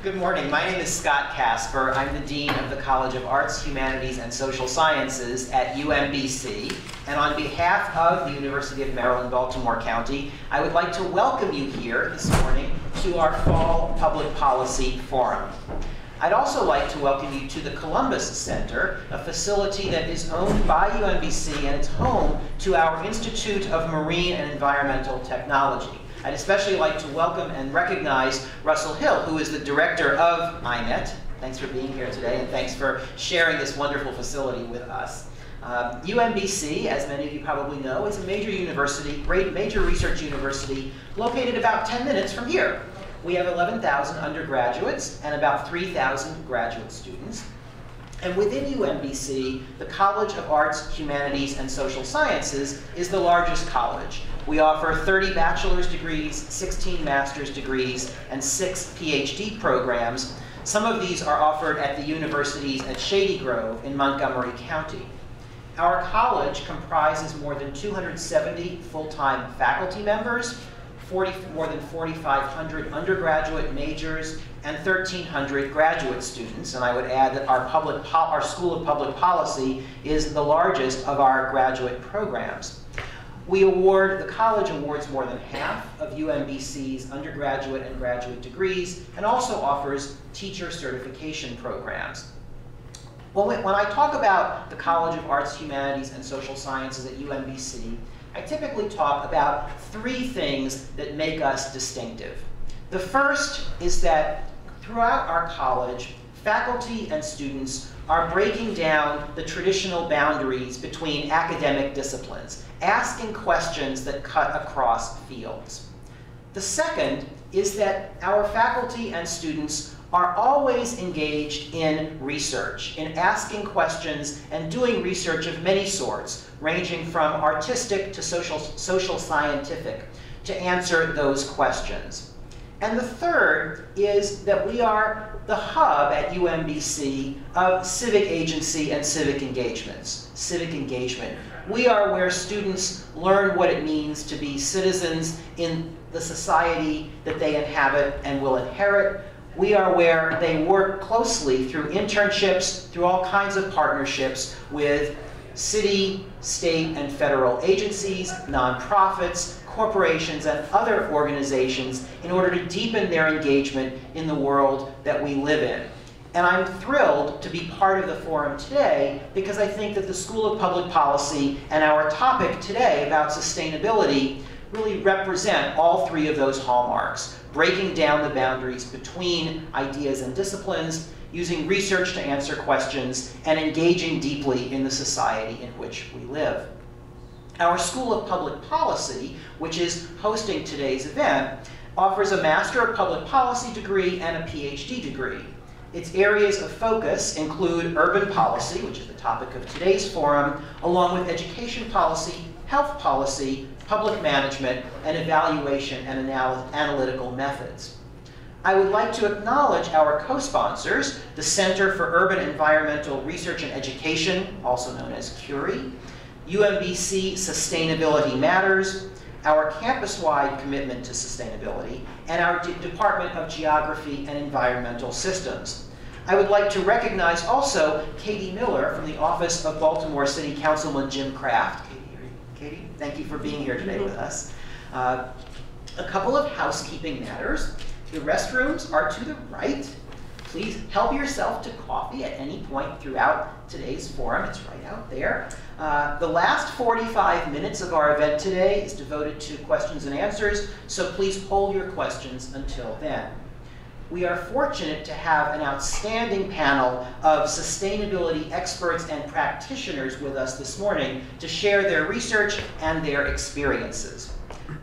Good morning. My name is Scott Casper. I'm the Dean of the College of Arts, Humanities, and Social Sciences at UMBC. And on behalf of the University of Maryland, Baltimore County, I would like to welcome you here this morning to our Fall Public Policy Forum. I'd also like to welcome you to the Columbus Center, a facility that is owned by UMBC and it's home to our Institute of Marine and Environmental Technology. I'd especially like to welcome and recognize Russell Hill, who is the director of IMET. Thanks for being here today, and thanks for sharing this wonderful facility with us. UMBC, as many of you probably know, is a major university, major research university, located about 10 minutes from here. We have 11,000 undergraduates and about 3,000 graduate students. And within UMBC, the College of Arts, Humanities, and Social Sciences is the largest college. We offer 30 bachelor's degrees, 16 master's degrees, and 6 PhD programs. Some of these are offered at the universities at Shady Grove in Montgomery County. Our college comprises more than 270 full-time faculty members, more than 4,500 undergraduate majors, and 1,300 graduate students. And I would add that our School of Public Policy is the largest of our graduate programs. The college awards more than half of UMBC's undergraduate and graduate degrees, and also offers teacher certification programs. Well, when I talk about the College of Arts, Humanities, and Social Sciences at UMBC, I typically talk about 3 things that make us distinctive. The first is that throughout our college, faculty and students are breaking down the traditional boundaries between academic disciplines, asking questions that cut across fields. The second is that our faculty and students are always engaged in research, in asking questions and doing research of many sorts, ranging from artistic to social scientific, to answer those questions. And the third is that we are the hub at UMBC of civic agency and civic engagements. Civic engagement. We are where students learn what it means to be citizens in the society that they inhabit and will inherit. We are where they work closely through internships, through all kinds of partnerships with city, state, and federal agencies, nonprofits, corporations, and other organizations in order to deepen their engagement in the world that we live in. And I'm thrilled to be part of the forum today because I think that the School of Public Policy and our topic today about sustainability really represent all 3 of those hallmarks, breaking down the boundaries between ideas and disciplines, using research to answer questions, and engaging deeply in the society in which we live. Our School of Public Policy, which is hosting today's event, offers a Master of Public Policy degree and a PhD degree. Its areas of focus include urban policy, which is the topic of today's forum, along with education policy, health policy, public management, and evaluation and analytical methods. I would like to acknowledge our co-sponsors, the Center for Urban Environmental Research and Education, also known as CURI, UMBC Sustainability Matters, our campus-wide commitment to sustainability, and our Department of Geography and Environmental Systems. I would like to recognize also Katie Miller from the Office of Baltimore City Councilman Jim Kraft. Katie, thank you for being here today with us. A couple of housekeeping matters. The restrooms are to the right. Please help yourself to coffee at any point throughout today's forum. It's right out there. The last 45 minutes of our event today is devoted to questions and answers, so please hold your questions until then. We are fortunate to have an outstanding panel of sustainability experts and practitioners with us this morning to share their research and their experiences.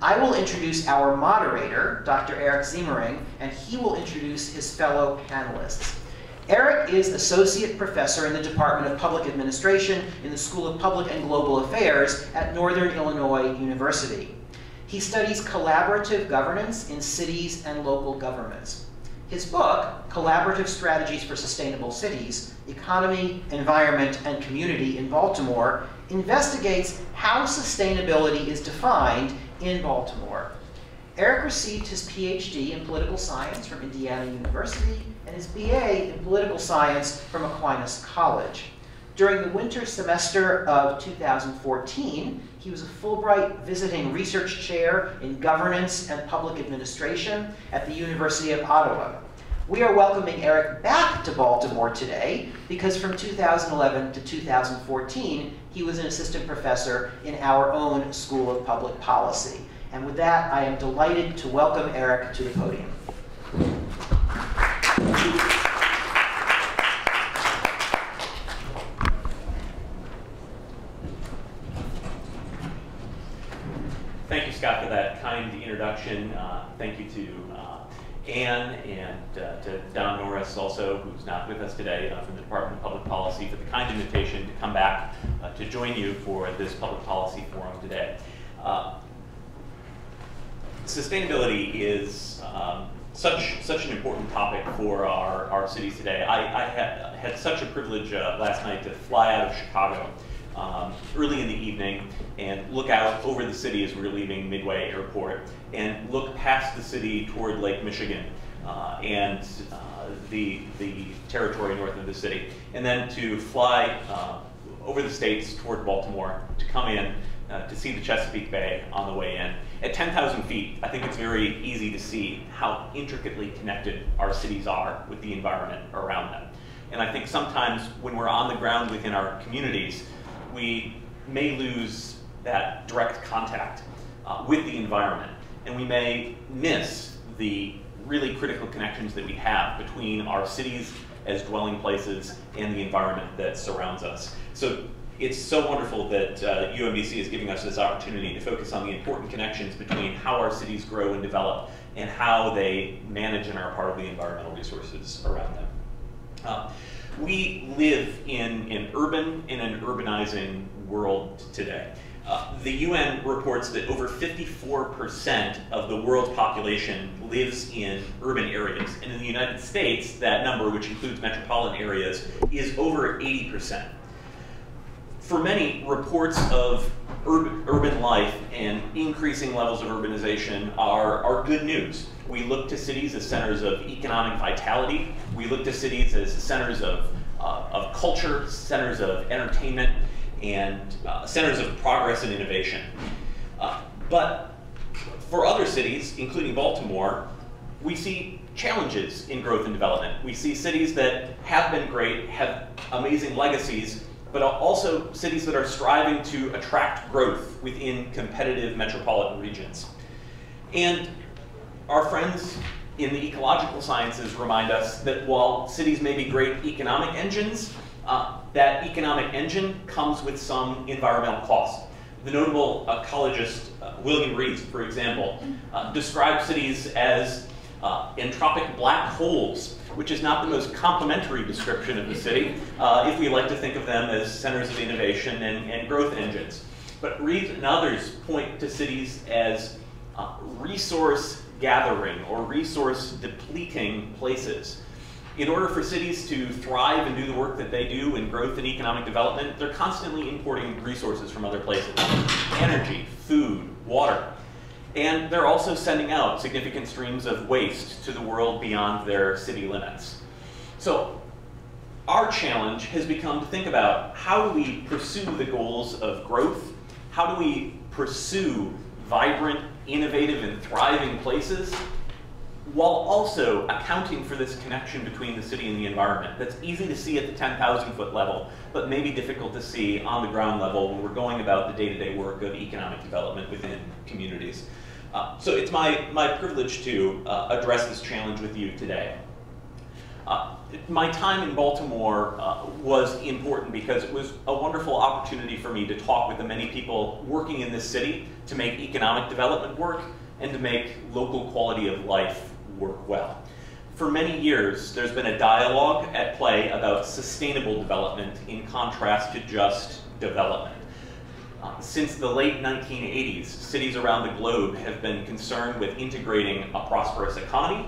I will introduce our moderator, Dr. Eric Ziemering, and he will introduce his fellow panelists. Eric is Associate Professor in the Department of Public Administration in the School of Public and Global Affairs at Northern Illinois University. He studies collaborative governance in cities and local governments. His book, Collaborative Strategies for Sustainable Cities, Economy, Environment, and Community in Baltimore, investigates how sustainability is defined in Baltimore. Eric received his PhD in political science from Indiana University and his BA in political science from Aquinas College. During the winter semester of 2014, he was a Fulbright visiting research chair in governance and public administration at the University of Ottawa. We are welcoming Eric back to Baltimore today because from 2011 to 2014, he was an assistant professor in our own School of Public Policy. And with that, I am delighted to welcome Eric to the podium. Thank you, Scott, for that kind introduction. Thank you to Anne and to Don Norris also, who's not with us today from the Department of Public Policy, for the kind invitation to come back to join you for this public policy forum today. Sustainability is such an important topic for our cities today. I had such a privilege last night to fly out of Chicago early in the evening and look out over the city as we were leaving Midway Airport and look past the city toward Lake Michigan and the territory north of the city, and then to fly over the states toward Baltimore to come in to see the Chesapeake Bay on the way in. At 10,000 feet, I think it's very easy to see how intricately connected our cities are with the environment around them. And I think sometimes when we're on the ground within our communities, we may lose that direct contact with the environment, and we may miss the really critical connections that we have between our cities as dwelling places and the environment that surrounds us. So it's so wonderful that UMBC is giving us this opportunity to focus on the important connections between how our cities grow and develop and how they manage and are part of the environmental resources around them. We live in an urban and an urbanizing world today. The UN reports that over 54% of the world's population lives in urban areas. And in the United States, that number, which includes metropolitan areas, is over 80%. For many, reports of urban life and increasing levels of urbanization are good news. We look to cities as centers of economic vitality. We look to cities as centers of culture, centers of entertainment, and centers of progress and innovation. But for other cities, including Baltimore, we see challenges in growth and development. We see cities that have been great, have amazing legacies, but also cities that are striving to attract growth within competitive metropolitan regions. And our friends in the ecological sciences remind us that while cities may be great economic engines, that economic engine comes with some environmental cost. The notable ecologist William Rees, for example, describes cities as entropic black holes, which is not the most complimentary description of the city, if we like to think of them as centers of innovation and growth engines. But Rees and others point to cities as resource gathering or resource depleting places. In order for cities to thrive and do the work that they do in growth and economic development, they're constantly importing resources from other places. Energy, food, water. And they're also sending out significant streams of waste to the world beyond their city limits. So our challenge has become to think about how do we pursue the goals of growth? How do we pursue vibrant, innovative, and thriving places while also accounting for this connection between the city and the environment that's easy to see at the 10,000 foot level, but maybe difficult to see on the ground level when we're going about the day-to-day work of economic development within communities. So it's my privilege to address this challenge with you today. My time in Baltimore was important because it was a wonderful opportunity for me to talk with the many people working in this city to make economic development work and to make local quality of life work well. For many years, there's been a dialogue at play about sustainable development in contrast to just development. Since the late 1980s, cities around the globe have been concerned with integrating a prosperous economy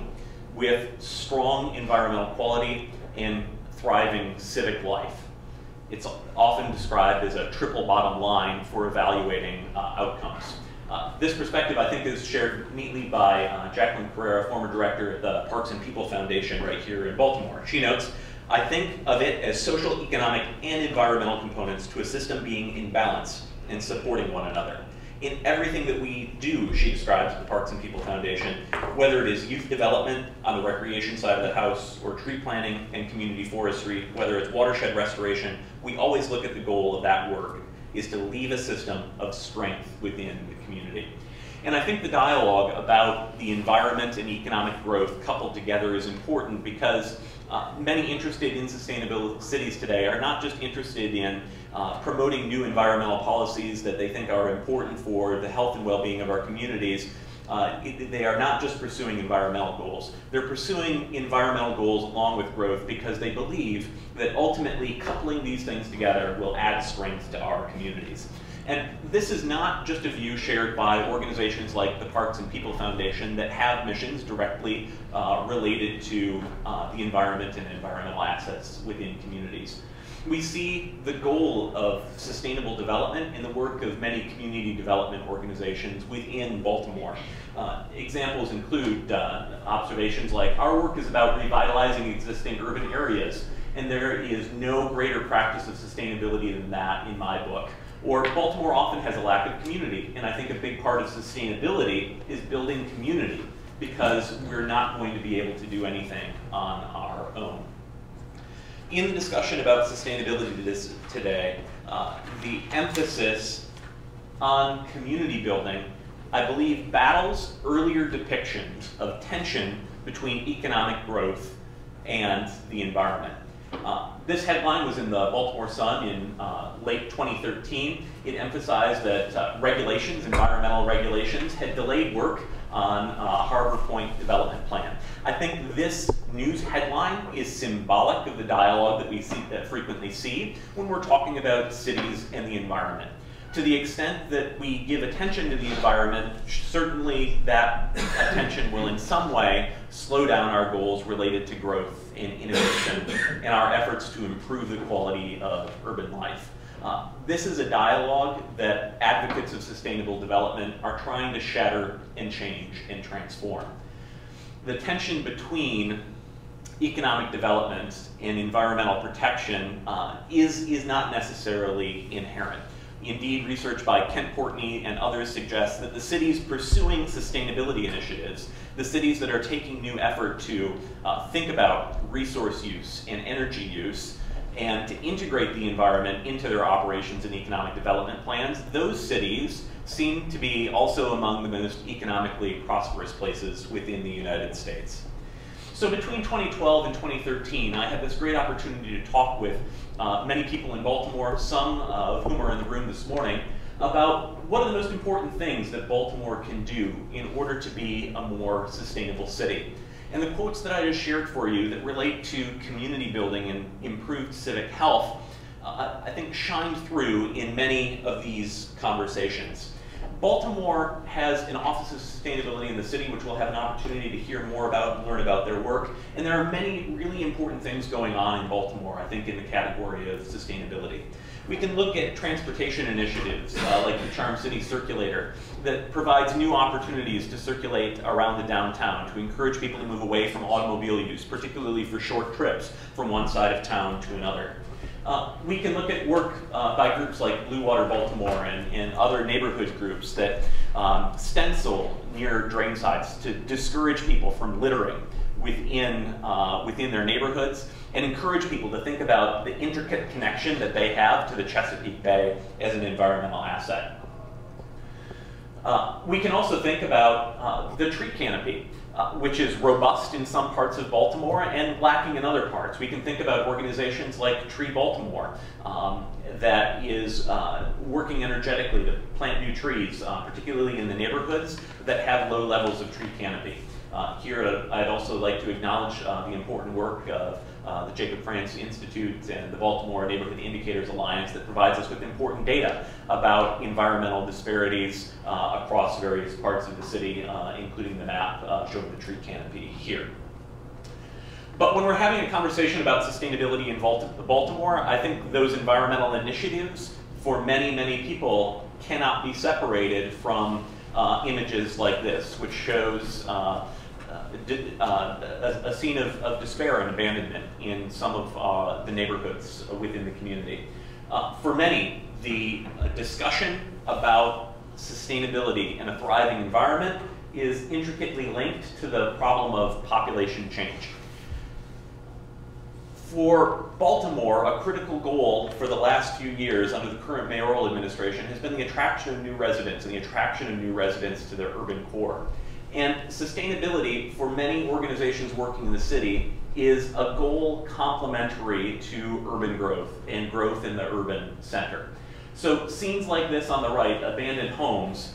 with strong environmental quality and thriving civic life. It's often described as a triple bottom line for evaluating outcomes. This perspective, I think, is shared neatly by Jacqueline Carrera, former director at the Parks and People Foundation right here in Baltimore. She notes, "I think of it as social, economic, and environmental components to a system being in balance and supporting one another. In everything that we do," she describes the Parks and People Foundation, "whether it is youth development on the recreation side of the house, or tree planting and community forestry, whether it's watershed restoration, we always look at the goal of that work is to leave a system of strength within the community." And I think the dialogue about the environment and economic growth coupled together is important because many interested in sustainable cities today are not just interested in promoting new environmental policies that they think are important for the health and well-being of our communities. They are not just pursuing environmental goals. They're pursuing environmental goals along with growth because they believe that ultimately coupling these things together will add strength to our communities. And this is not just a view shared by organizations like the Parks and People Foundation that have missions directly related to the environment and environmental assets within communities. We see the goal of sustainable development in the work of many community development organizations within Baltimore. Examples include observations like, "Our work is about revitalizing existing urban areas, and there is no greater practice of sustainability than that in my book." Or, "Baltimore often has a lack of community, and I think a big part of sustainability is building community because we're not going to be able to do anything on our own." In the discussion about sustainability today, the emphasis on community building, I believe, battles earlier depictions of tension between economic growth and the environment. This headline was in the Baltimore Sun in late 2013. It emphasized that environmental regulations, had delayed work on Harbor Point development plan. I think this news headline is symbolic of the dialogue that we frequently see when we're talking about cities and the environment. To the extent that we give attention to the environment, certainly that attention will in some way slow down our goals related to growth and innovation and our efforts to improve the quality of urban life. This is a dialogue that advocates of sustainable development are trying to shatter and change and transform. The tension between economic development and environmental protection is not necessarily inherent. Indeed, research by Kent Portney and others suggests that the cities pursuing sustainability initiatives, the cities that are taking new effort to think about resource use and energy use, and to integrate the environment into their operations and economic development plans, those cities seem to be also among the most economically prosperous places within the United States. So between 2012 and 2013, I had this great opportunity to talk with many people in Baltimore, some of whom are in the room this morning, about what are the most important things that Baltimore can do in order to be a more sustainable city. And the quotes that I just shared for you that relate to community building and improved civic health, I think shine through in many of these conversations. Baltimore has an Office of Sustainability in the city, which we'll have an opportunity to hear more about and learn about their work. And there are many really important things going on in Baltimore, I think, in the category of sustainability. We can look at transportation initiatives like the Charm City Circulator that provides new opportunities to circulate around the downtown to encourage people to move away from automobile use, particularly for short trips from one side of town to another. We can look at work by groups like Blue Water Baltimore and other neighborhood groups that stencil near drain sites to discourage people from littering within their neighborhoods and encourage people to think about the intricate connection that they have to the Chesapeake Bay as an environmental asset. We can also think about the tree canopy, which is robust in some parts of Baltimore and lacking in other parts. We can think about organizations like Tree Baltimore that is working energetically to plant new trees, particularly in the neighborhoods that have low levels of tree canopy. Here, I'd also like to acknowledge the important work of the Jacob Frantz Institute and the Baltimore Neighborhood Indicators Alliance that provides us with important data about environmental disparities across various parts of the city, including the map showing the tree canopy here. But when we're having a conversation about sustainability in Baltimore, I think those environmental initiatives for many, many people cannot be separated from images like this, which shows a scene of despair and abandonment in some of the neighborhoods within the community. For many, the discussion about sustainability and a thriving environment is intricately linked to the problem of population change. For Baltimore, a critical goal for the last few years under the current mayoral administration has been the attraction of new residents and the attraction of new residents to their urban core. And sustainability for many organizations working in the city is a goal complementary to urban growth and growth in the urban center. So scenes like this on the right, abandoned homes,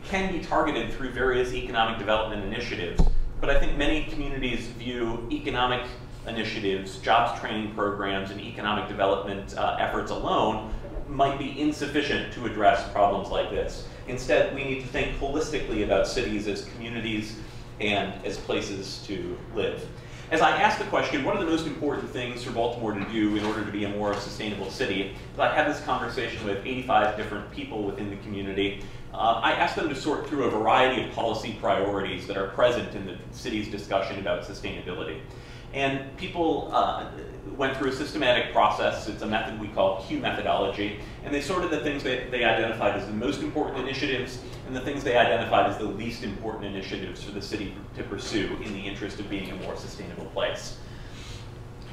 can be targeted through various economic development initiatives. But I think many communities view economic initiatives, jobs training programs, and economic development efforts alone might be insufficient to address problems like this. Instead, we need to think holistically about cities as communities and as places to live. As I asked the question, what are the most important things for Baltimore to do in order to be a more sustainable city? I had this conversation with 85 different people within the community. I asked them to sort through a variety of policy priorities that are present in the city's discussion about sustainability. And people went through a systematic process. It's a method we call Q methodology. And they sorted the things that they identified as the most important initiatives and the things they identified as the least important initiatives for the city to pursue in the interest of being a more sustainable place.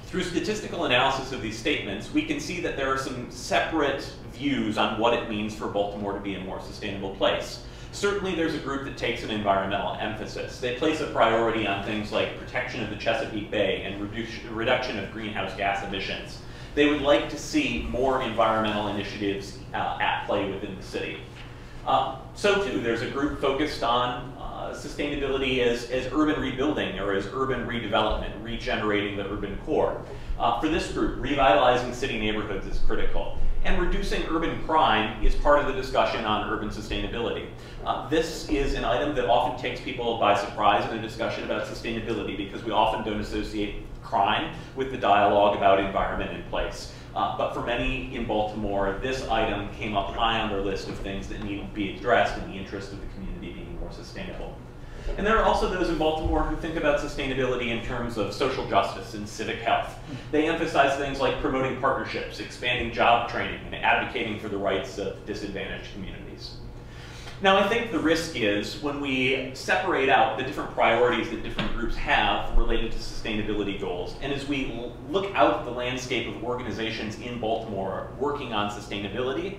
Through statistical analysis of these statements, we can see that there are some separate views on what it means for Baltimore to be a more sustainable place. Certainly there's a group that takes an environmental emphasis. They place a priority on things like protection of the Chesapeake Bay and reduction of greenhouse gas emissions. They would like to see more environmental initiatives at play within the city. So too, there's a group focused on sustainability as urban rebuilding or as urban redevelopment, regenerating the urban core. For this group, revitalizing city neighborhoods is critical. And reducing urban crime is part of the discussion on urban sustainability. This is an item that often takes people by surprise in a discussion about sustainability because we often don't associate crime with the dialogue about environment in place. But for many in Baltimore, this item came up high on their list of things that need to be addressed in the interest of the community being more sustainable. And there are also those in Baltimore who think about sustainability in terms of social justice and civic health. They emphasize things like promoting partnerships, expanding job training, and advocating for the rights of disadvantaged communities. Now, I think the risk is when we separate out the different priorities that different groups have related to sustainability goals, and as we look out at the landscape of organizations in Baltimore working on sustainability,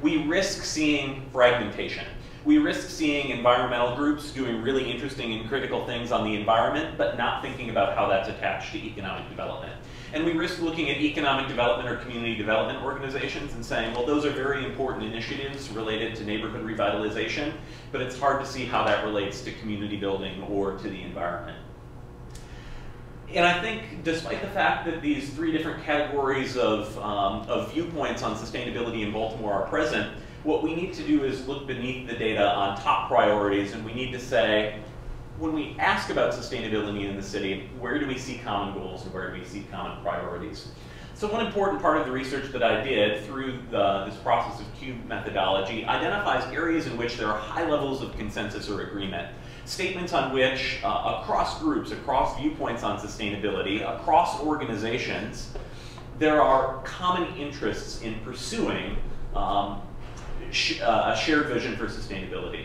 we risk seeing fragmentation. We risk seeing environmental groups doing really interesting and critical things on the environment, but not thinking about how that's attached to economic development. And we risk looking at economic development or community development organizations and saying, well, those are very important initiatives related to neighborhood revitalization, but it's hard to see how that relates to community building or to the environment. And I think despite the fact that these three different categories of viewpoints on sustainability in Baltimore are present, what we need to do is look beneath the data on top priorities, and we need to say, when we ask about sustainability in the city, where do we see common goals and where do we see common priorities? So one important part of the research that I did through this process of cube methodology identifies areas in which there are high levels of consensus or agreement. Statements on which, across groups, across viewpoints on sustainability, across organizations, there are common interests in pursuing a shared vision for sustainability.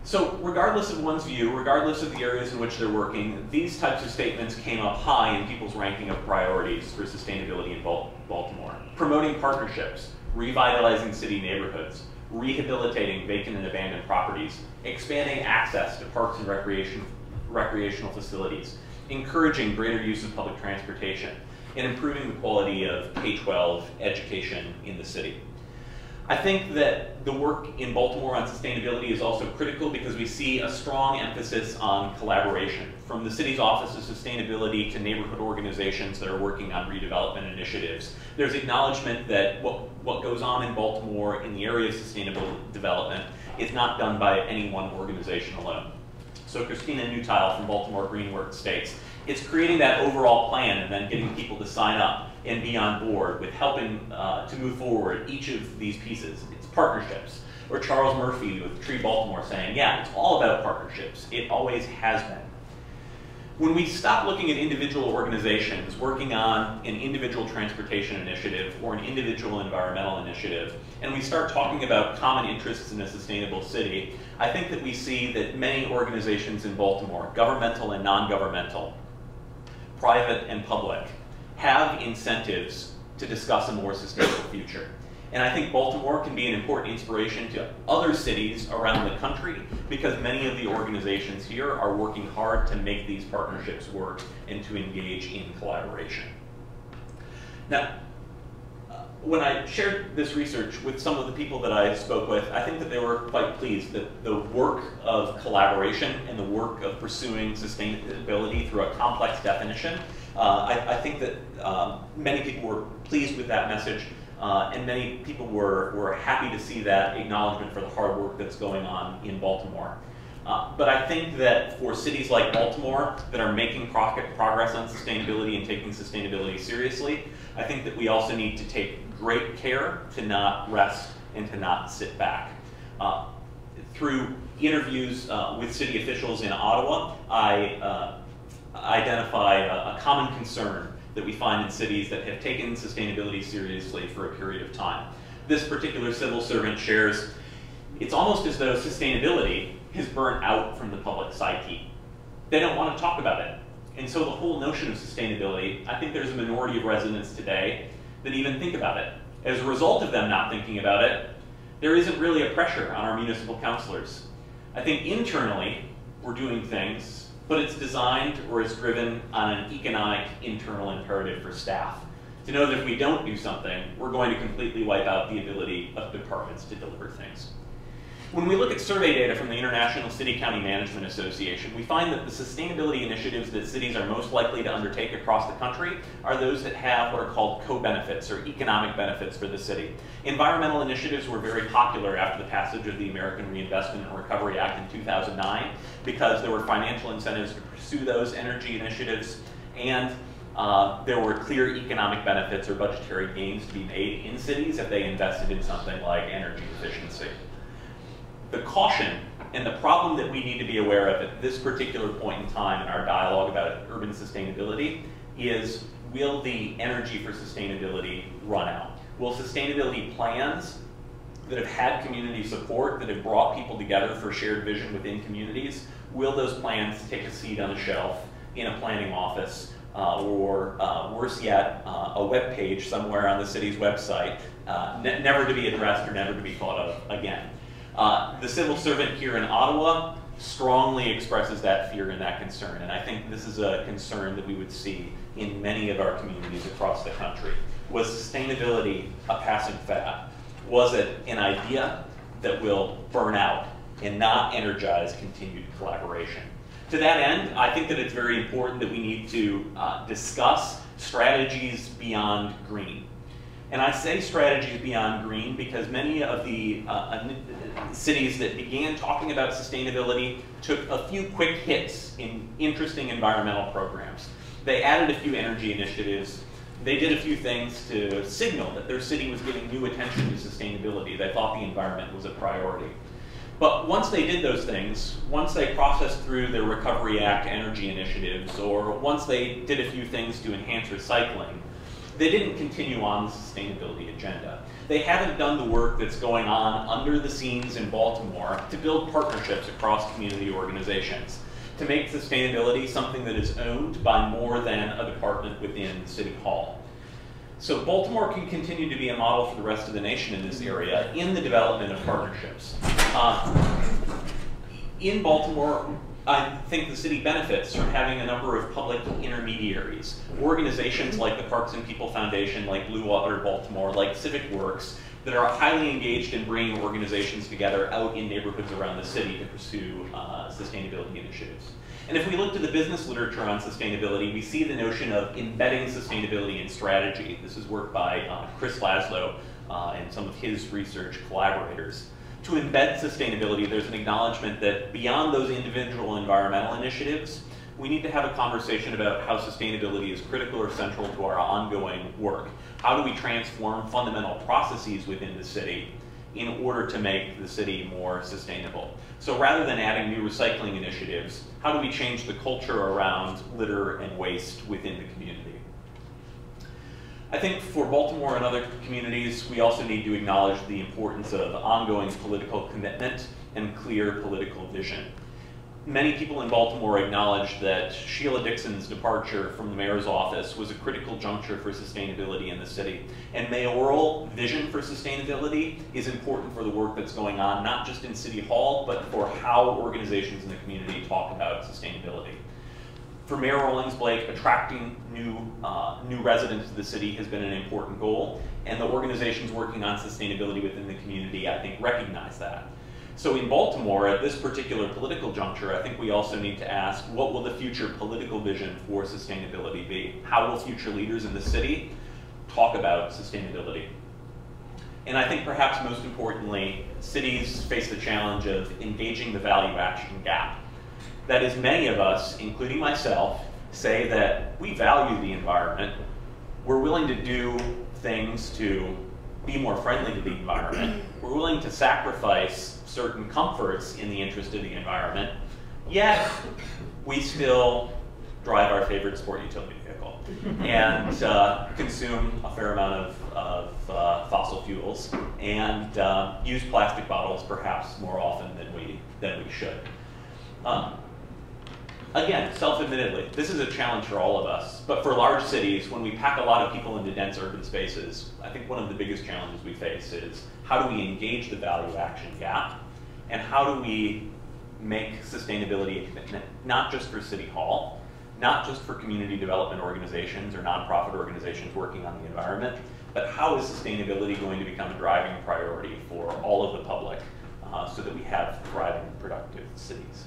So regardless of one's view, regardless of the areas in which they're working, these types of statements came up high in people's ranking of priorities for sustainability in Baltimore. Promoting partnerships, revitalizing city neighborhoods, rehabilitating vacant and abandoned properties, expanding access to parks and recreational facilities, encouraging greater use of public transportation, and improving the quality of K-12 education in the city. I think that the work in Baltimore on sustainability is also critical because we see a strong emphasis on collaboration, from the city's Office of Sustainability to neighborhood organizations that are working on redevelopment initiatives. There's acknowledgement that what goes on in Baltimore in the area of sustainable development is not done by any one organization alone. So Christina Newtile from Baltimore Greenworks states, it's creating that overall plan and then getting people to sign up and be on board with helping to move forward each of these pieces. It's partnerships. Or Charles Murphy with Tree Baltimore saying, yeah, it's all about partnerships. It always has been. When we stop looking at individual organizations working on an individual transportation initiative or an individual environmental initiative, and we start talking about common interests in a sustainable city, I think that we see that many organizations in Baltimore, governmental and non-governmental, private and public, have incentives to discuss a more sustainable future. And I think Baltimore can be an important inspiration to other cities around the country because many of the organizations here are working hard to make these partnerships work and to engage in collaboration. Now, when I shared this research with some of the people that I spoke with, I think that they were quite pleased that the work of collaboration and the work of pursuing sustainability through a complex definition, I think that many people were pleased with that message. And many people were happy to see that acknowledgement for the hard work that's going on in Baltimore. But I think that for cities like Baltimore that are making progress on sustainability and taking sustainability seriously, I think that we also need to take great care to not rest and to not sit back. Through interviews with city officials in Ottawa, I identified a common concern that we find in cities that have taken sustainability seriously for a period of time. This particular civil servant shares, it's almost as though sustainability has burnt out from the public psyche. They don't want to talk about it. And so the whole notion of sustainability, I think there's a minority of residents today that even think about it. As a result of them not thinking about it, there isn't really a pressure on our municipal councilors. I think internally, we're doing things, but it's designed or is driven on an economic internal imperative for staff to know that if we don't do something, we're going to completely wipe out the ability of departments to deliver things. When we look at survey data from the International City-County Management Association, we find that the sustainability initiatives that cities are most likely to undertake across the country are those that have what are called co-benefits or economic benefits for the city. Environmental initiatives were very popular after the passage of the American Reinvestment and Recovery Act in 2009 because there were financial incentives to pursue those energy initiatives and there were clear economic benefits or budgetary gains to be made in cities if they invested in something like energy efficiency. The caution and the problem that we need to be aware of at this particular point in time in our dialogue about urban sustainability is, will the energy for sustainability run out? Will sustainability plans that have had community support, that have brought people together for shared vision within communities, will those plans take a seat on a shelf in a planning office or worse yet, a web page somewhere on the city's website, never to be addressed or never to be thought of again? The civil servant here in Ottawa strongly expresses that fear and that concern, and I think this is a concern that we would see in many of our communities across the country. Was sustainability a passing fad? Was it an idea that will burn out and not energize continued collaboration? To that end, I think that it's very important that we need to discuss strategies beyond green. And I say strategies beyond green because many of the cities that began talking about sustainability took a few quick hits in interesting environmental programs. They added a few energy initiatives. They did a few things to signal that their city was giving new attention to sustainability. They thought the environment was a priority. But once they did those things, once they processed through their Recovery Act energy initiatives, or once they did a few things to enhance recycling, they didn't continue on the sustainability agenda. They haven't done the work that's going on under the scenes in Baltimore to build partnerships across community organizations, to make sustainability something that is owned by more than a department within City Hall. So Baltimore can continue to be a model for the rest of the nation in this area in the development of partnerships. In Baltimore, I think the city benefits from having a number of public intermediaries, organizations like the Parks and People Foundation, like Blue Water Baltimore, like Civic Works, that are highly engaged in bringing organizations together out in neighborhoods around the city to pursue sustainability initiatives. And if we look to the business literature on sustainability, we see the notion of embedding sustainability in strategy. This is work by Chris Laszlo and some of his research collaborators. To embed sustainability, there's an acknowledgement that beyond those individual environmental initiatives, we need to have a conversation about how sustainability is critical or central to our ongoing work. How do we transform fundamental processes within the city in order to make the city more sustainable. So rather than adding new recycling initiatives, how do we change the culture around litter and waste within the community? I think for Baltimore and other communities, we also need to acknowledge the importance of ongoing political commitment and clear political vision. Many people in Baltimore acknowledge that Sheila Dixon's departure from the mayor's office was a critical juncture for sustainability in the city. And mayoral vision for sustainability is important for the work that's going on, not just in City Hall, but for how organizations in the community talk about sustainability. For Mayor Rawlings Blake, attracting new residents to the city has been an important goal, and the organizations working on sustainability within the community, I think, recognize that. So in Baltimore, at this particular political juncture, I think we also need to ask, what will the future political vision for sustainability be? How will future leaders in the city talk about sustainability? And I think perhaps most importantly, cities face the challenge of engaging the value action gap. That is, many of us, including myself, say that we value the environment. We're willing to do things to be more friendly to the environment. We're willing to sacrifice certain comforts in the interest of the environment, yet we still drive our favorite sport utility vehicle and consume a fair amount of fossil fuels and use plastic bottles perhaps more often than we should. Again, self-admittedly, this is a challenge for all of us, but for large cities, when we pack a lot of people into dense urban spaces, I think one of the biggest challenges we face is how do we engage the value action gap, and how do we make sustainability a commitment, not just for City Hall, not just for community development organizations or nonprofit organizations working on the environment, but how is sustainability going to become a driving priority for all of the public so that we have thriving, productive cities.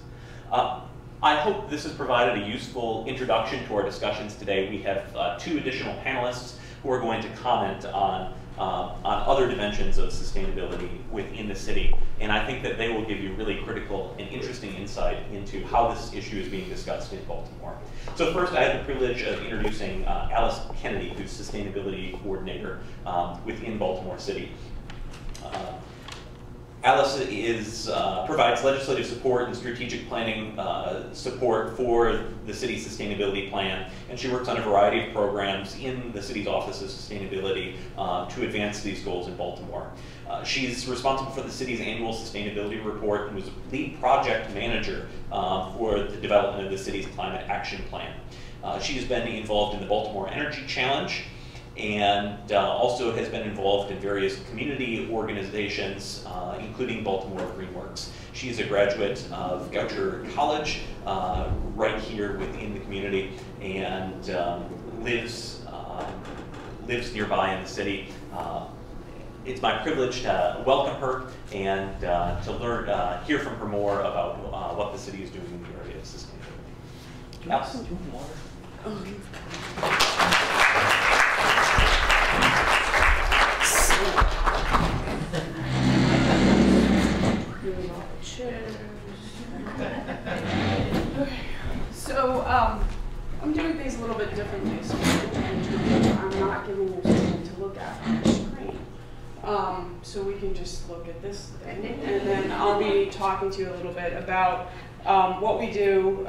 I hope this has provided a useful introduction to our discussions today. We have two additional panelists who are going to comment on other dimensions of sustainability within the city. And I think that they will give you really critical and interesting insight into how this issue is being discussed in Baltimore. So first, I have the privilege of introducing Alice Kennedy, who's Sustainability Coordinator within Baltimore City. Alice provides legislative support and strategic planning support for the city's sustainability plan, and she works on a variety of programs in the city's Office of Sustainability to advance these goals in Baltimore. She's responsible for the city's annual sustainability report and was lead project manager for the development of the city's climate action plan. She has been involved in the Baltimore Energy Challenge, and also has been involved in various community organizations, including Baltimore Greenworks. She is a graduate of Goucher College, right here within the community, and lives nearby in the city. It's my privilege to welcome her and to hear from her more about what the city is doing in the area of sustainability. Alice? So I'm doing things a little bit differently. So I'm not giving you something to look at on the screen. So we can just look at this thing, and then I'll be talking to you a little bit about what we do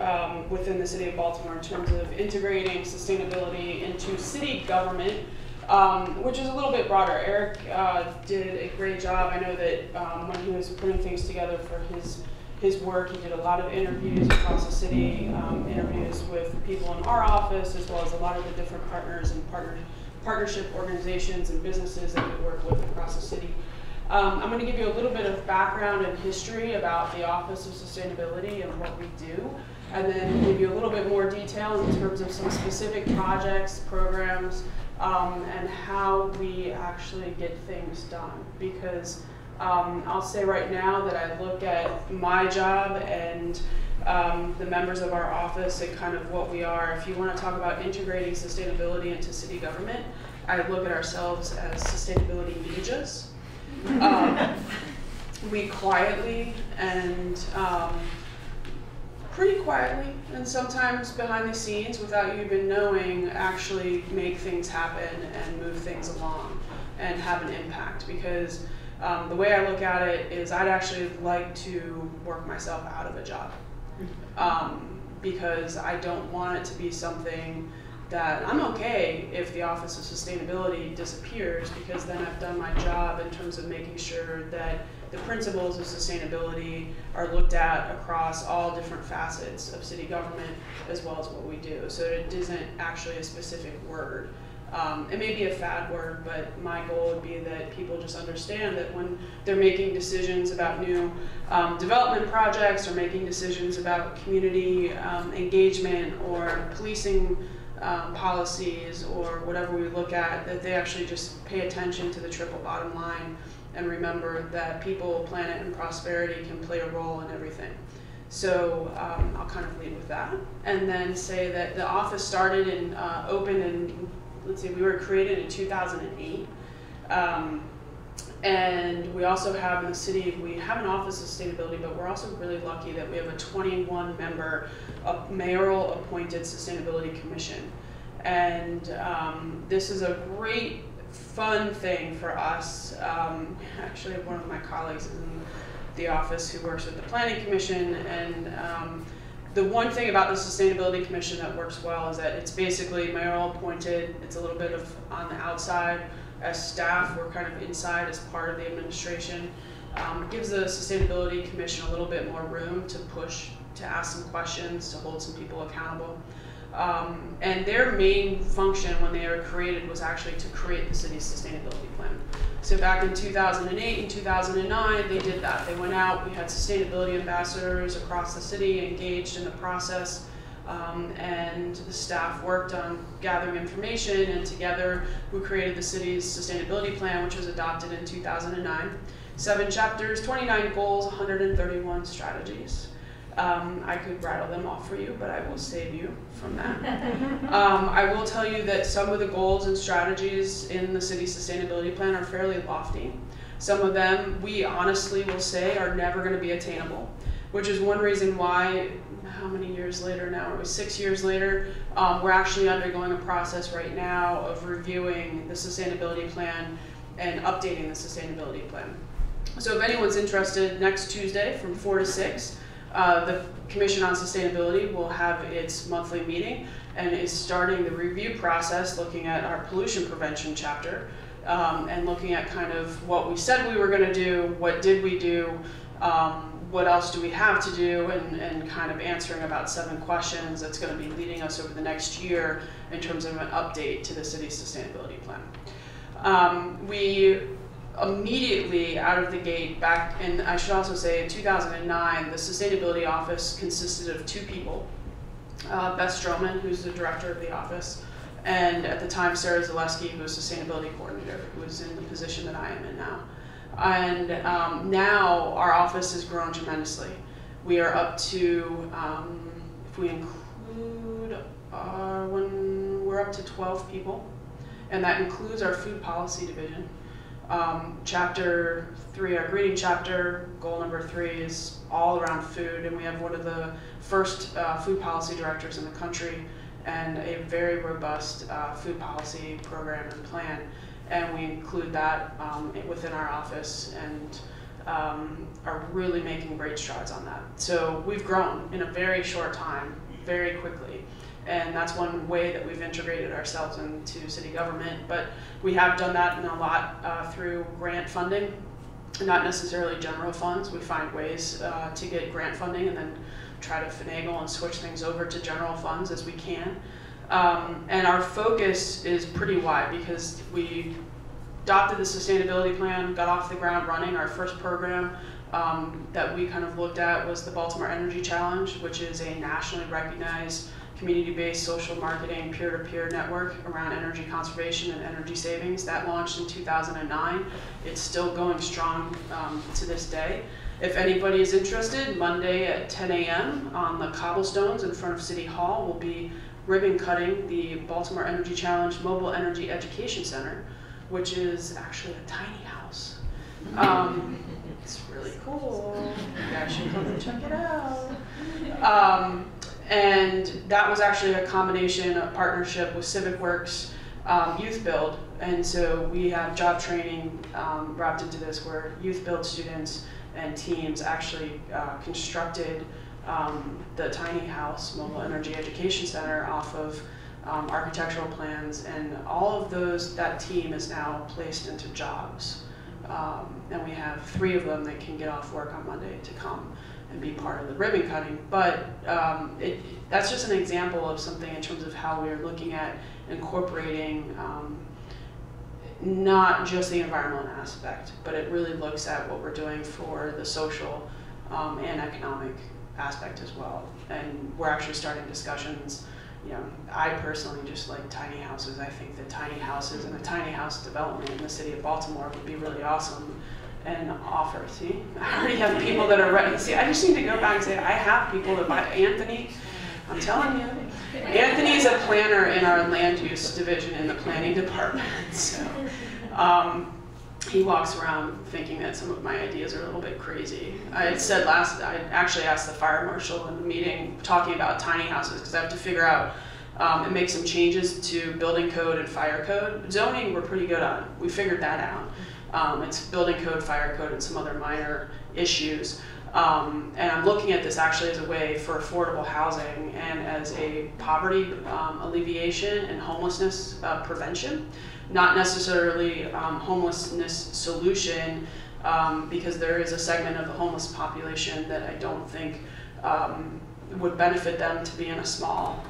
within the city of Baltimore in terms of integrating sustainability into city government, which is a little bit broader. Eric did a great job. I know that when he was putting things together for his work, he did a lot of interviews across the city, interviews with people in our office, as well as a lot of the different partners and partnership organizations and businesses that we work with across the city. I'm going to give you a little bit of background and history about the Office of Sustainability and what we do, and then give you a little bit more detail in terms of some specific projects, programs, and how we actually get things done. Because I'll say right now that I look at my job and the members of our office and kind of what we are. If you want to talk about integrating sustainability into city government, I look at ourselves as sustainability ninjas. We quietly and pretty quietly, and sometimes behind the scenes without you even knowing, actually make things happen and move things along and have an impact. Because The way I look at it is I'd actually like to work myself out of a job, because I don't want it to be something that I'm okay if the Office of Sustainability disappears, because then I've done my job in terms of making sure that the principles of sustainability are looked at across all different facets of city government as well as what we do. So it isn't actually a specific word. It may be a fad word, but my goal would be that people just understand that when they're making decisions about new development projects, or making decisions about community engagement or policing policies or whatever we look at, that they actually just pay attention to the triple bottom line and remember that people, planet, and prosperity can play a role in everything. So I'll kind of lead with that, and then say that the office started and opened in, let's see, we were created in 2008. And we also have in the city, we have an Office of Sustainability, but we're also really lucky that we have a 21-member mayoral appointed Sustainability Commission. And this is a great, fun thing for us. Actually, one of my colleagues is in the office who works with the Planning Commission, and the one thing about the Sustainability Commission that works well is that it's basically mayoral appointed. It's a little bit of on the outside. As staff, we're kind of inside as part of the administration. It gives the Sustainability Commission a little bit more room to push, to ask some questions, to hold some people accountable. And their main function when they were created was actually to create the city's sustainability plan. So back in 2008 and 2009, they did that. They went out, we had sustainability ambassadors across the city engaged in the process, and the staff worked on gathering information, and together we created the city's sustainability plan, which was adopted in 2009. 7 chapters, 29 goals, 131 strategies. I could rattle them off for you, but I will save you from that. I will tell you that some of the goals and strategies in the city's sustainability plan are fairly lofty. Some of them, we honestly will say, are never going to be attainable, which is one reason why, how many years later now, it was 6 years later, we're actually undergoing a process right now of reviewing the sustainability plan and updating the sustainability plan. So if anyone's interested, next Tuesday from 4 to 6, the Commission on Sustainability will have its monthly meeting and is starting the review process looking at our pollution prevention chapter, and looking at kind of what we said we were going to do, what did we do, what else do we have to do, and kind of answering about 7 questions that's going to be leading us over the next year in terms of an update to the city's sustainability plan. We immediately out of the gate back, and I should also say in 2009, the Sustainability Office consisted of 2 people. Beth Stroman, who's the director of the office, and at the time Sarah Zaleski, who was Sustainability Coordinator, who was in the position that I am in now. And now our office has grown tremendously. We are up to, if we include, we're up to 12 people, and that includes our food policy division. Chapter 3, our greeting chapter, goal number 3 is all around food, and we have one of the first food policy directors in the country and a very robust food policy program and plan, and we include that within our office and are really making great strides on that. So we've grown in a very short time, very quickly. And that's one way that we've integrated ourselves into city government. But we have done that in a lot through grant funding, not necessarily general funds. We find ways to get grant funding and then try to finagle and switch things over to general funds as we can. And our focus is pretty wide because we adopted the sustainability plan, got off the ground running. Our first program that we kind of looked at was the Baltimore Energy Challenge, which is a nationally recognized community-based social marketing peer-to-peer network around energy conservation and energy savings. That launched in 2009. It's still going strong to this day. If anybody is interested, Monday at 10 a.m. on the cobblestones in front of City Hall, we'll be ribbon cutting the Baltimore Energy Challenge Mobile Energy Education Center, which is actually a tiny house. It's really cool. You guys should come and check it out. And that was actually a combination of partnership with Civic Works youth build. And so we have job training wrapped into this, where youth build students and teams actually constructed the tiny house mobile energy education center off of architectural plans, and all of that team is now placed into jobs. And we have 3 of them that can get off work on Monday to come and be part of the ribbon cutting. But that's just an example of something in terms of how we're looking at incorporating not just the environmental aspect, but it really looks at what we're doing for the social and economic aspect as well. And we're actually starting discussions. You know, I personally just like tiny houses. I think that tiny houses and a tiny house development in the city of Baltimore would be really awesome and offer. See, I already have people that are ready. See, I just need to go back and say, I have people that buy Anthony. I'm telling you, Anthony's a planner in our land use division in the planning department. So he walks around thinking that some of my ideas are a little bit crazy. I actually asked the fire marshal in the meeting talking about tiny houses, because I have to figure out and make some changes to building code and fire code. Zoning we're pretty good on. We figured that out. It's building code, fire code, and some other minor issues. And I'm looking at this actually as a way for affordable housing and as a poverty alleviation and homelessness prevention. Not necessarily homelessness solution, because there is a segment of the homeless population that I don't think would benefit them to be in a small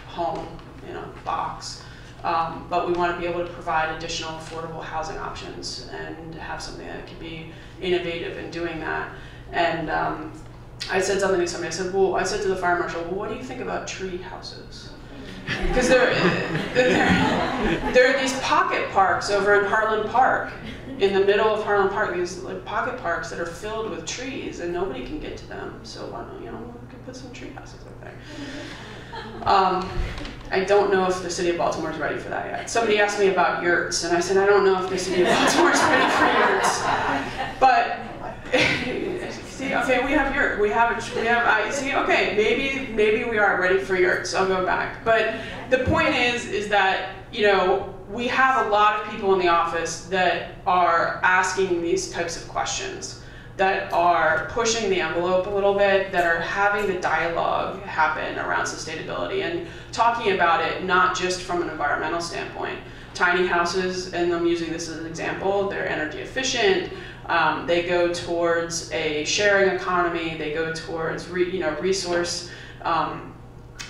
home, in a box. But we want to be able to provide additional affordable housing options and have something that can be innovative in doing that. And I said something to somebody. I said to the fire marshal, well, what do you think about tree houses? Because there are these pocket parks over in Harlan Park, in the middle of Harlan Park, these like pocket parks that are filled with trees and nobody can get to them. So why don't, we could put some tree houses up there. I don't know if the city of Baltimore is ready for that yet. Somebody asked me about yurts, and I said I don't know if the city of Baltimore is ready for yurts. But see, okay, we have yurt. Okay, maybe we are ready for yurts. I'll go back. But the point is that, we have a lot of people in the office that are asking these types of questions, that are pushing the envelope a little bit, that are having the dialogue happen around sustainability and talking about it not just from an environmental standpoint. Tiny houses, and I'm using this as an example, they're energy efficient. They go towards a sharing economy. They go towards resource,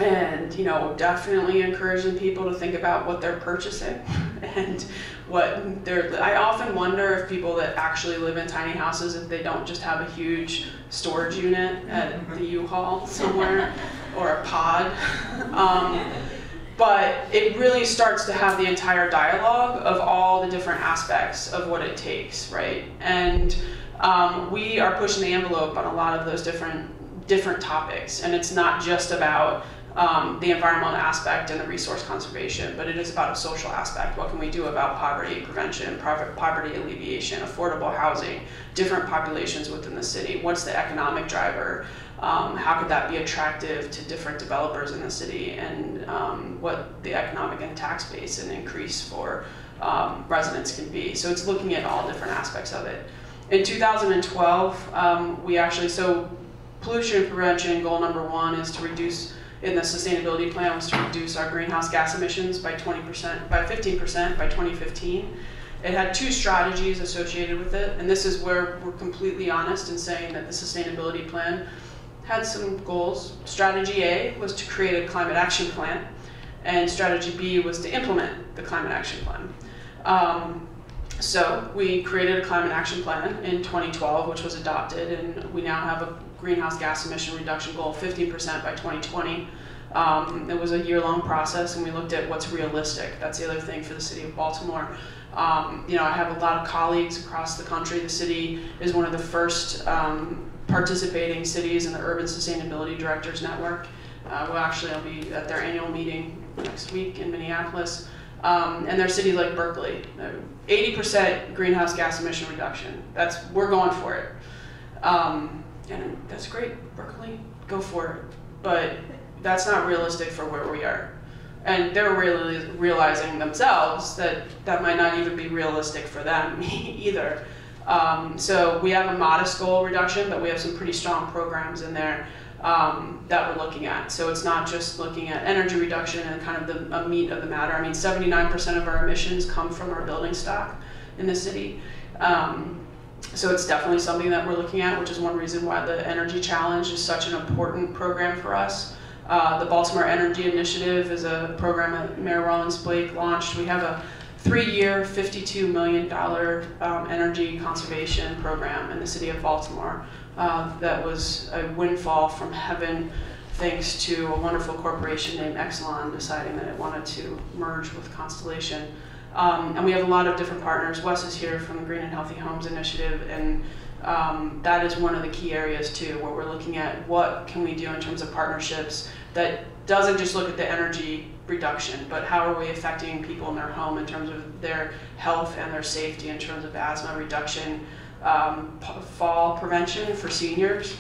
and definitely encouraging people to think about what they're purchasing and what they're. I often wonder if people that actually live in tiny houses, if they don't just have a huge storage unit at the U-Haul somewhere or a pod. But it really starts to have the entire dialogue of all the different aspects of what it takes, right? And we are pushing the envelope on a lot of those different topics. And it's not just about the environmental aspect and the resource conservation, but it is about a social aspect. What can we do about poverty prevention, poverty alleviation, affordable housing, different populations within the city? What's the economic driver? How could that be attractive to different developers in the city, and what the economic and tax base and increase for residents can be. So it's looking at all different aspects of it. In 2012, so pollution prevention goal number 1 is to reduce, in the sustainability plan, was to reduce our greenhouse gas emissions by 15% by 2015. It had 2 strategies associated with it, and this is where we're completely honest in saying that the sustainability plan had some goals. Strategy A was to create a climate action plan, and strategy B was to implement the climate action plan. So we created a climate action plan in 2012, which was adopted, and we now have a greenhouse gas emission reduction goal of 15% by 2020. It was a year-long process, and we looked at what's realistic. That's the other thing for the city of Baltimore. I have a lot of colleagues across the country. The city is one of the first participating cities in the Urban Sustainability Directors Network. I'll be at their annual meeting next week in Minneapolis. And there are cities like Berkeley, 80% greenhouse gas emission reduction. We're going for it. And that's great, Berkeley, go for it. But that's not realistic for where we are. And they're really realizing themselves that that might not even be realistic for them either. So we have a modest goal reduction, but we have some pretty strong programs in there that we're looking at. So it's not just looking at energy reduction and kind of the meat of the matter. I mean, 79% of our emissions come from our building stock in the city. So it's definitely something that we're looking at, which is one reason why the Energy Challenge is such an important program for us. The Baltimore Energy Initiative is a program that Mayor Rollins Blake launched. We have a 3-year, $52 million energy conservation program in the city of Baltimore that was a windfall from heaven thanks to a wonderful corporation named Exelon deciding that it wanted to merge with Constellation. And we have a lot of different partners. Wes is here from the Green and Healthy Homes Initiative, and that is one of the key areas too, where we're looking at what can we do in terms of partnerships that doesn't just look at the energy reduction, but how are we affecting people in their home in terms of their health and their safety, in terms of asthma reduction, fall prevention for seniors.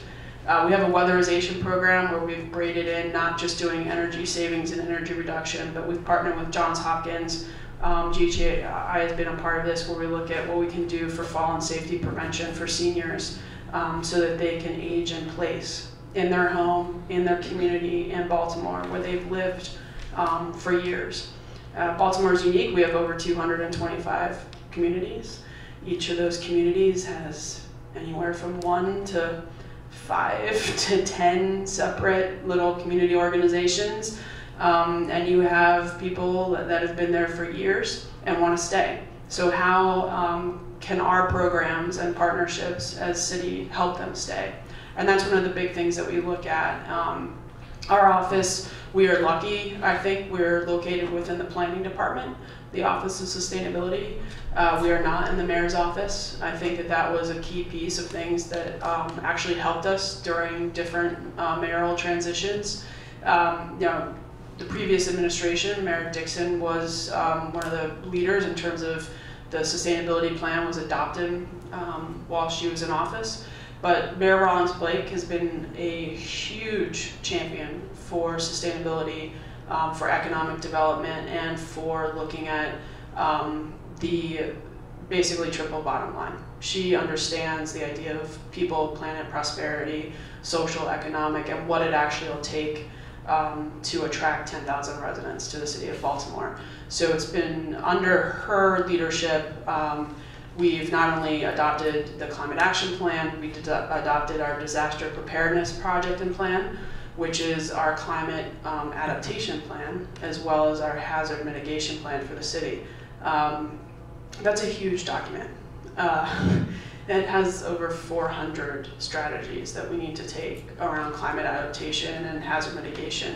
We have a weatherization program where we've braided in not just doing energy savings and energy reduction, but we've partnered with Johns Hopkins. GHI has been a part of this, where we look at what we can do for fall and safety prevention for seniors so that they can age in place in their home, in their community in Baltimore, where they've lived for years. Baltimore is unique. We have over 225 communities. Each of those communities has anywhere from 1 to 5 to 10 separate little community organizations. And you have people that have been there for years and want to stay. So how can our programs and partnerships as city help them stay? And that's one of the big things that we look at. Our office, we are lucky. I think we're located within the planning department, the Office of Sustainability. We are not in the mayor's office. I think that that was a key piece of things that actually helped us during different mayoral transitions. The previous administration, Mayor Dixon was one of the leaders in terms of the sustainability plan was adopted while she was in office. But Mayor Rollins Blake has been a huge champion for sustainability, for economic development, and for looking at the basically triple bottom line. She understands the idea of people, planet, prosperity, social, economic, and what it actually will take to attract 10,000 residents to the city of Baltimore. So it's been under her leadership, we've not only adopted the Climate Action Plan, we adopted our Disaster Preparedness Project and Plan, which is our climate adaptation plan, as well as our hazard mitigation plan for the city. That's a huge document. It has over 400 strategies that we need to take around climate adaptation and hazard mitigation,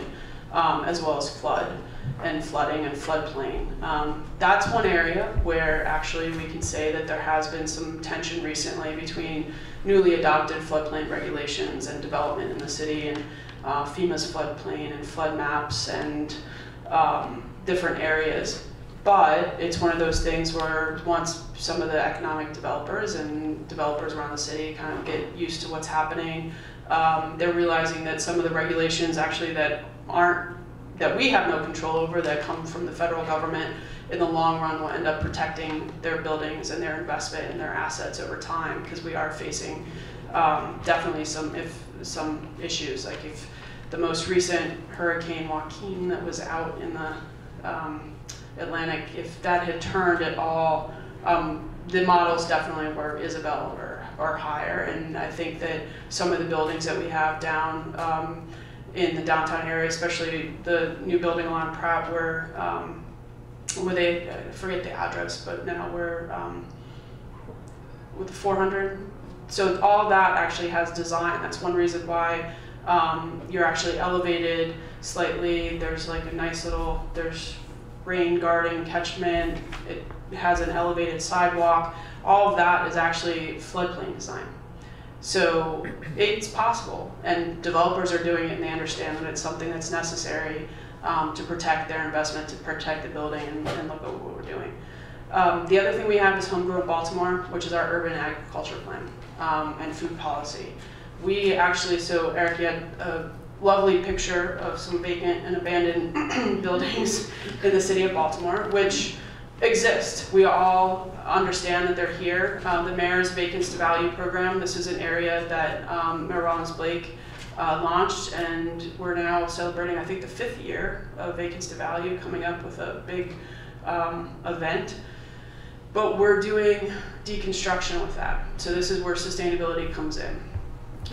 as well as flooding and floodplain. That's one area where actually we can say that there has been some tension recently between newly adopted floodplain regulations and development in the city, and FEMA's floodplain and flood maps and different areas. But it's one of those things where once some of the economic developers and developers around the city kind of get used to what's happening, they're realizing that some of the regulations actually that we have no control over, that come from the federal government, in the long run will end up protecting their buildings and their investment and their assets over time, because we are facing definitely some issues. Like if the most recent Hurricane Joaquin that was out in the Atlantic, if that had turned at all, the models definitely were Isabel or higher, and I think that some of the buildings that we have down in the downtown area, especially the new building along Pratt, where they, I forget the address, but now we're with the 400. So all that actually has design. That's one reason why you're actually elevated slightly. There's like a nice little, there's rain garden, catchment, it has an elevated sidewalk. All of that is actually floodplain design. So it's possible, and developers are doing it, and they understand that it's something that's necessary to protect their investment, to protect the building, and look at what we're doing. The other thing we have is Homegrown Baltimore, which is our urban agriculture plan and food policy. We actually, so Eric, you had lovely picture of some vacant and abandoned buildings in the city of Baltimore, which exist. We all understand that they're here. The mayor's Vacancy to Value program, this is an area that Mayor Rawlings-Blake launched, and we're now celebrating, I think, the 5th year of Vacancy to Value, coming up with a big event. But we're doing deconstruction with that. So this is where sustainability comes in.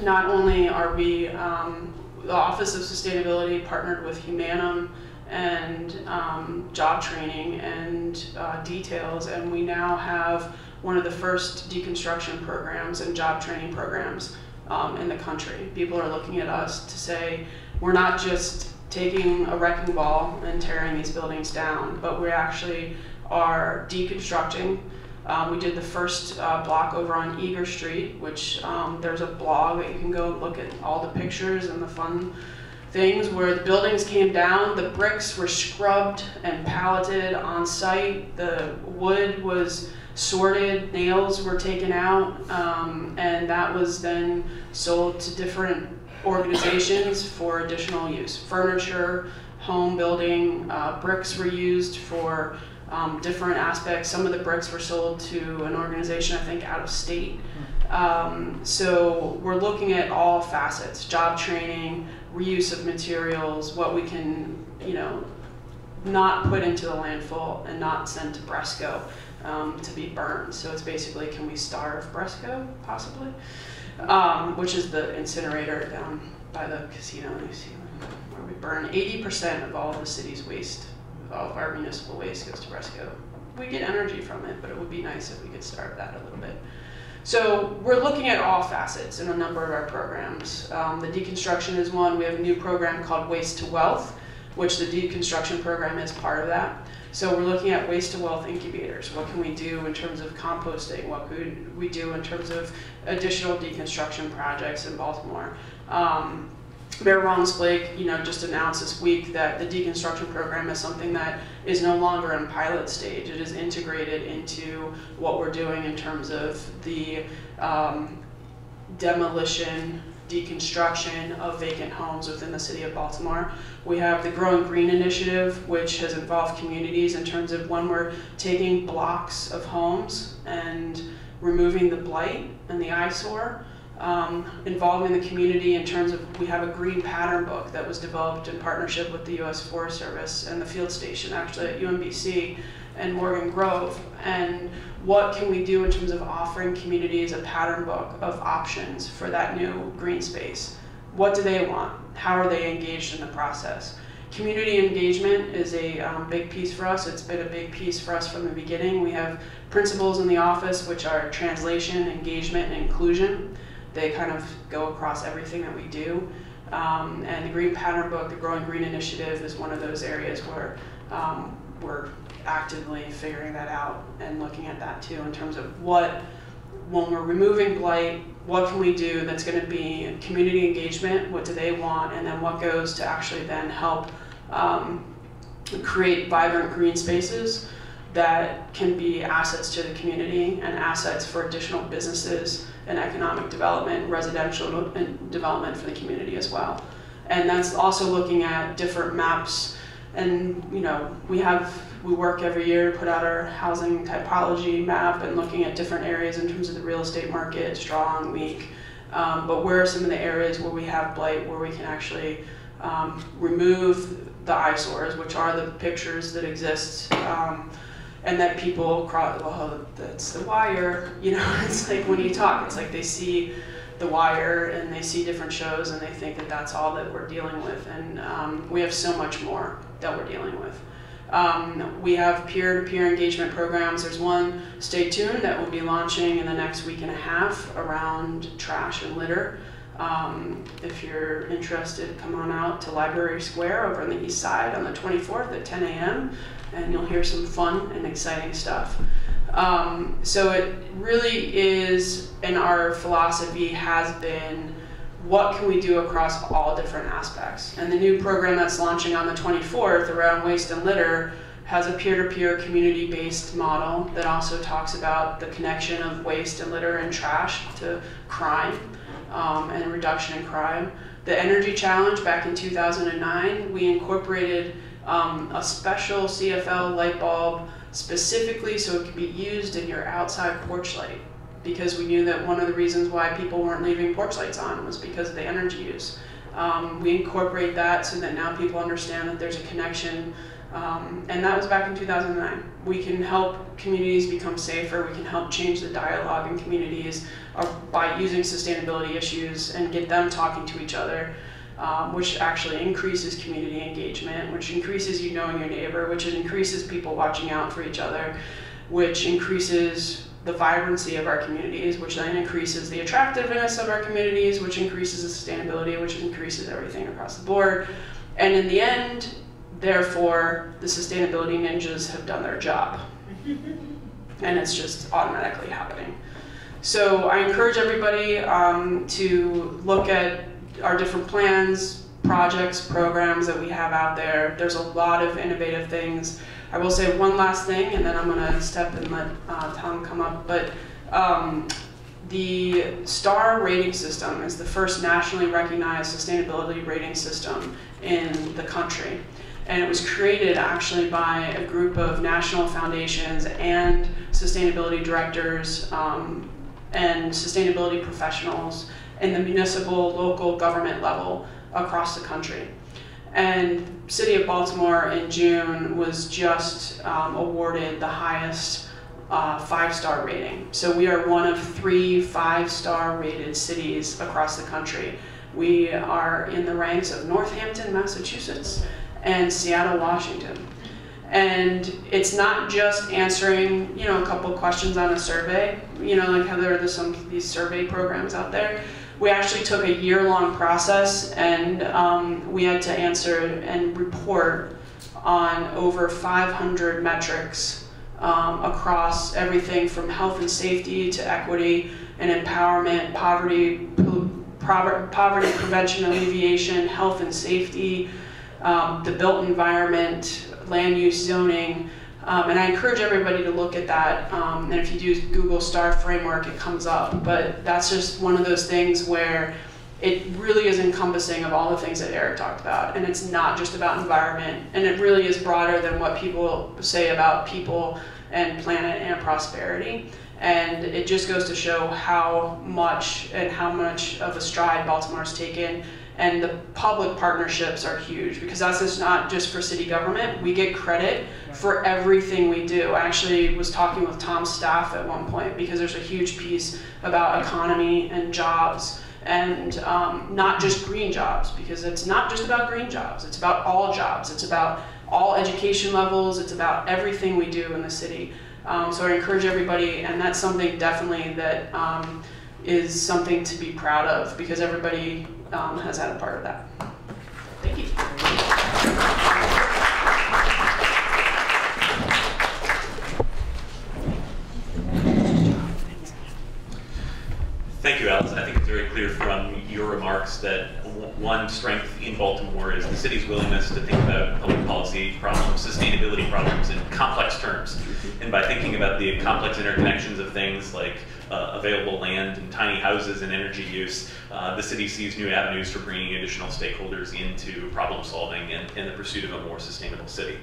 Not only are we, the Office of Sustainability partnered with Humanum and job training and details, and we now have one of the first deconstruction programs and job training programs in the country. People are looking at us to say, we're not just taking a wrecking ball and tearing these buildings down, but we actually are deconstructing. We did the first block over on Eager Street, which there's a blog that you can go look at all the pictures and the fun things where the buildings came down, the bricks were scrubbed and palleted on site, the wood was sorted, nails were taken out, and that was then sold to different organizations for additional use. Furniture, home building, bricks were used for different aspects. Some of the bricks were sold to an organization, I think, out of state. So we're looking at all facets: job training, reuse of materials, what we can, not put into the landfill and not send to Bresco to be burned. So it's basically, can we starve Bresco, possibly? Which is the incinerator down by the casino, you see, where we burn 80% of all of the city's waste. All of our municipal waste goes to Bresco. We get energy from it, but it would be nice if we could starve that a little bit. So we're looking at all facets in a number of our programs. The deconstruction is one. We have a new program called Waste to Wealth, which the deconstruction program is part of that. So we're looking at waste to wealth incubators. What can we do in terms of composting? What could we do in terms of additional deconstruction projects in Baltimore? Mayor Rawlings-Blake, just announced this week that the deconstruction program is something that is no longer in pilot stage. It is integrated into what we're doing in terms of the demolition, deconstruction of vacant homes within the city of Baltimore. We have the Growing Green initiative, which has involved communities in terms of when we're taking blocks of homes and removing the blight and the eyesore. Involving the community in terms of, we have a green pattern book that was developed in partnership with the U.S. Forest Service and the field station, actually at UMBC and Morgan Grove. And what can we do in terms of offering communities a pattern book of options for that new green space? What do they want? How are they engaged in the process? Community engagement is a big piece for us. It's been a big piece for us from the beginning. We have principles in the office, which are translation, engagement, and inclusion. They kind of go across everything that we do. And the Green Pattern Book, the Growing Green Initiative, is one of those areas where we're actively figuring that out and looking at that too in terms of when we're removing blight, what can we do that's going to be community engagement, what do they want, and then what goes to actually then help create vibrant green spaces that can be assets to the community and assets for additional businesses and economic development, residential development for the community as well. And that's also looking at different maps. And we work every year to put out our housing typology map and looking at different areas in terms of the real estate market, strong, weak. But where are some of the areas where we have blight, where we can actually remove the eyesores, which are the pictures that exist, and that people cross, well, that's the wire, it's like when you talk, it's like they see the wire and they see different shows and they think that that's all that we're dealing with. And we have so much more that we're dealing with. We have peer-to-peer engagement programs. There's one, stay tuned, that will be launching in the next week and a half around trash and litter. If you're interested, come on out to Library Square over on the east side on the 24th at 10 a.m. and you'll hear some fun and exciting stuff. So it really is, and our philosophy has been, what can we do across all different aspects? And the new program that's launching on the 24th around waste and litter has a peer-to-peer community-based model that also talks about the connection of waste and litter and trash to crime and reduction in crime. the energy challenge back in 2009, we incorporated a special CFL light bulb specifically so it could be used in your outside porch light, because we knew that one of the reasons why people weren't leaving porch lights on was because of the energy use. We incorporate that so that now people understand that there's a connection, and that was back in 2009. We can help communities become safer, we can help change the dialogue in communities by using sustainability issues and get them talking to each other, which actually increases community engagement, which increases you knowing your neighbor, which increases people watching out for each other, which increases the vibrancy of our communities, which then increases the attractiveness of our communities, which increases the sustainability, which increases everything across the board. And in the end, therefore, the sustainability ninjas have done their job. And it's just automatically happening. So I encourage everybody to look at our different plans, projects, programs that we have out there. There's a lot of innovative things. I will say one last thing, and then I'm going to step and let Tom come up. But the STAR rating system is the first nationally recognized sustainability rating system in the country. And it was created actually by a group of national foundations and sustainability directors and sustainability professionals in the municipal, local government level across the country. And City of Baltimore in June was just awarded the highest 5-star rating. So we are one of 3 5-star rated cities across the country. We are in the ranks of Northampton, Massachusetts, and Seattle, Washington. And it's not just answering, you know, a couple questions on a survey, you know, like how there are some of these survey programs out there. We actually took a year-long process, and we had to answer and report on over 500 metrics across everything from health and safety to equity and empowerment, poverty prevention, alleviation, health and safety, the built environment, land use zoning, and I encourage everybody to look at that. And if you do Google STAR framework, it comes up. But that's just one of those things where it really is encompassing of all the things that Eric talked about. And it's not just about environment. And it really is broader than what people say about people and planet and prosperity. And it just goes to show how much of a stride Baltimore's taken. And the public partnerships are huge, because that's just not just for city government. We get credit for everything we do. I actually was talking with Tom's staff at one point, because there's a huge piece about economy and jobs, and not just green jobs, because it's not just about green jobs. It's about all jobs. It's about all education levels. It's about everything we do in the city. So I encourage everybody, and that's something definitely that is something to be proud of, because everybody has had a part of that. Thank you. Thank you, Alice. I think it's very clear from your remarks that one strength in Baltimore is the city's willingness to think about public policy problems, sustainability problems in complex terms. And by thinking about the complex interconnections of things like available land and tiny houses and energy use, the city sees new avenues for bringing additional stakeholders into problem solving and the pursuit of a more sustainable city.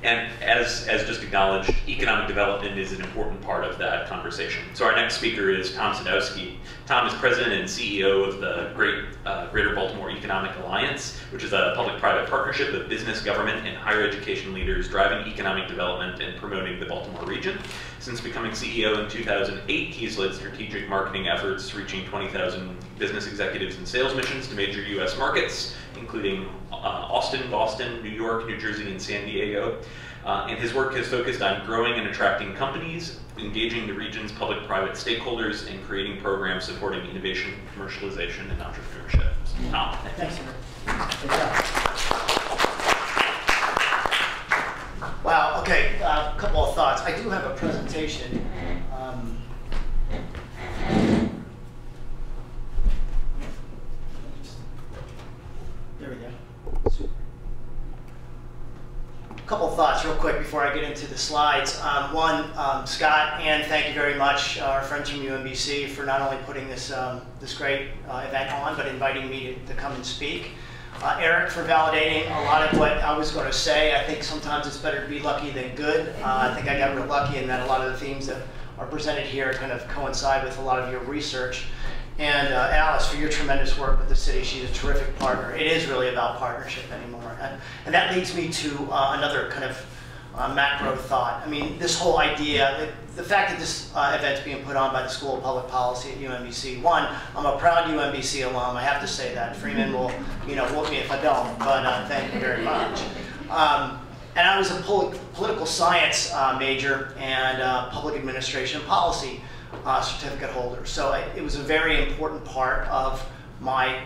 And as just acknowledged, economic development is an important part of that conversation. So our next speaker is Tom Sadowski. Tom is president and CEO of the Greater Baltimore Economic Alliance, which is a public-private partnership of business, government, and higher education leaders driving economic development and promoting the Baltimore region. Since becoming CEO in 2008, he's led strategic marketing efforts reaching 20,000 business executives and sales missions to major U.S. markets, including Austin, Boston, New York, New Jersey, and San Diego. And his work has focused on growing and attracting companies, engaging the region's public-private stakeholders, and creating programs supporting innovation, commercialization, and entrepreneurship. Tom. Thanks, sir. Good job. Wow, okay, a couple of thoughts. I do have a presentation. There we go. A couple thoughts real quick before I get into the slides. One, Scott, Ann, thank you very much, our friends from UMBC, for not only putting this, this great event on, but inviting me to come and speak. Eric, for validating a lot of what I was going to say. I think sometimes it's better to be lucky than good. I think I got real lucky in that a lot of the themes that are presented here kind of coincide with a lot of your research. And Alice, for your tremendous work with the city. She's a terrific partner. It is really about partnership anymore. And that leads me to another kind of macro thought. I mean, this whole idea, the fact that this event's being put on by the School of Public Policy at UMBC. One, I'm a proud UMBC alum. I have to say that. Freeman will, whoop me if I don't, but thank you very much. And I was a political science major and public administration policy certificate holder. So it was a very important part of my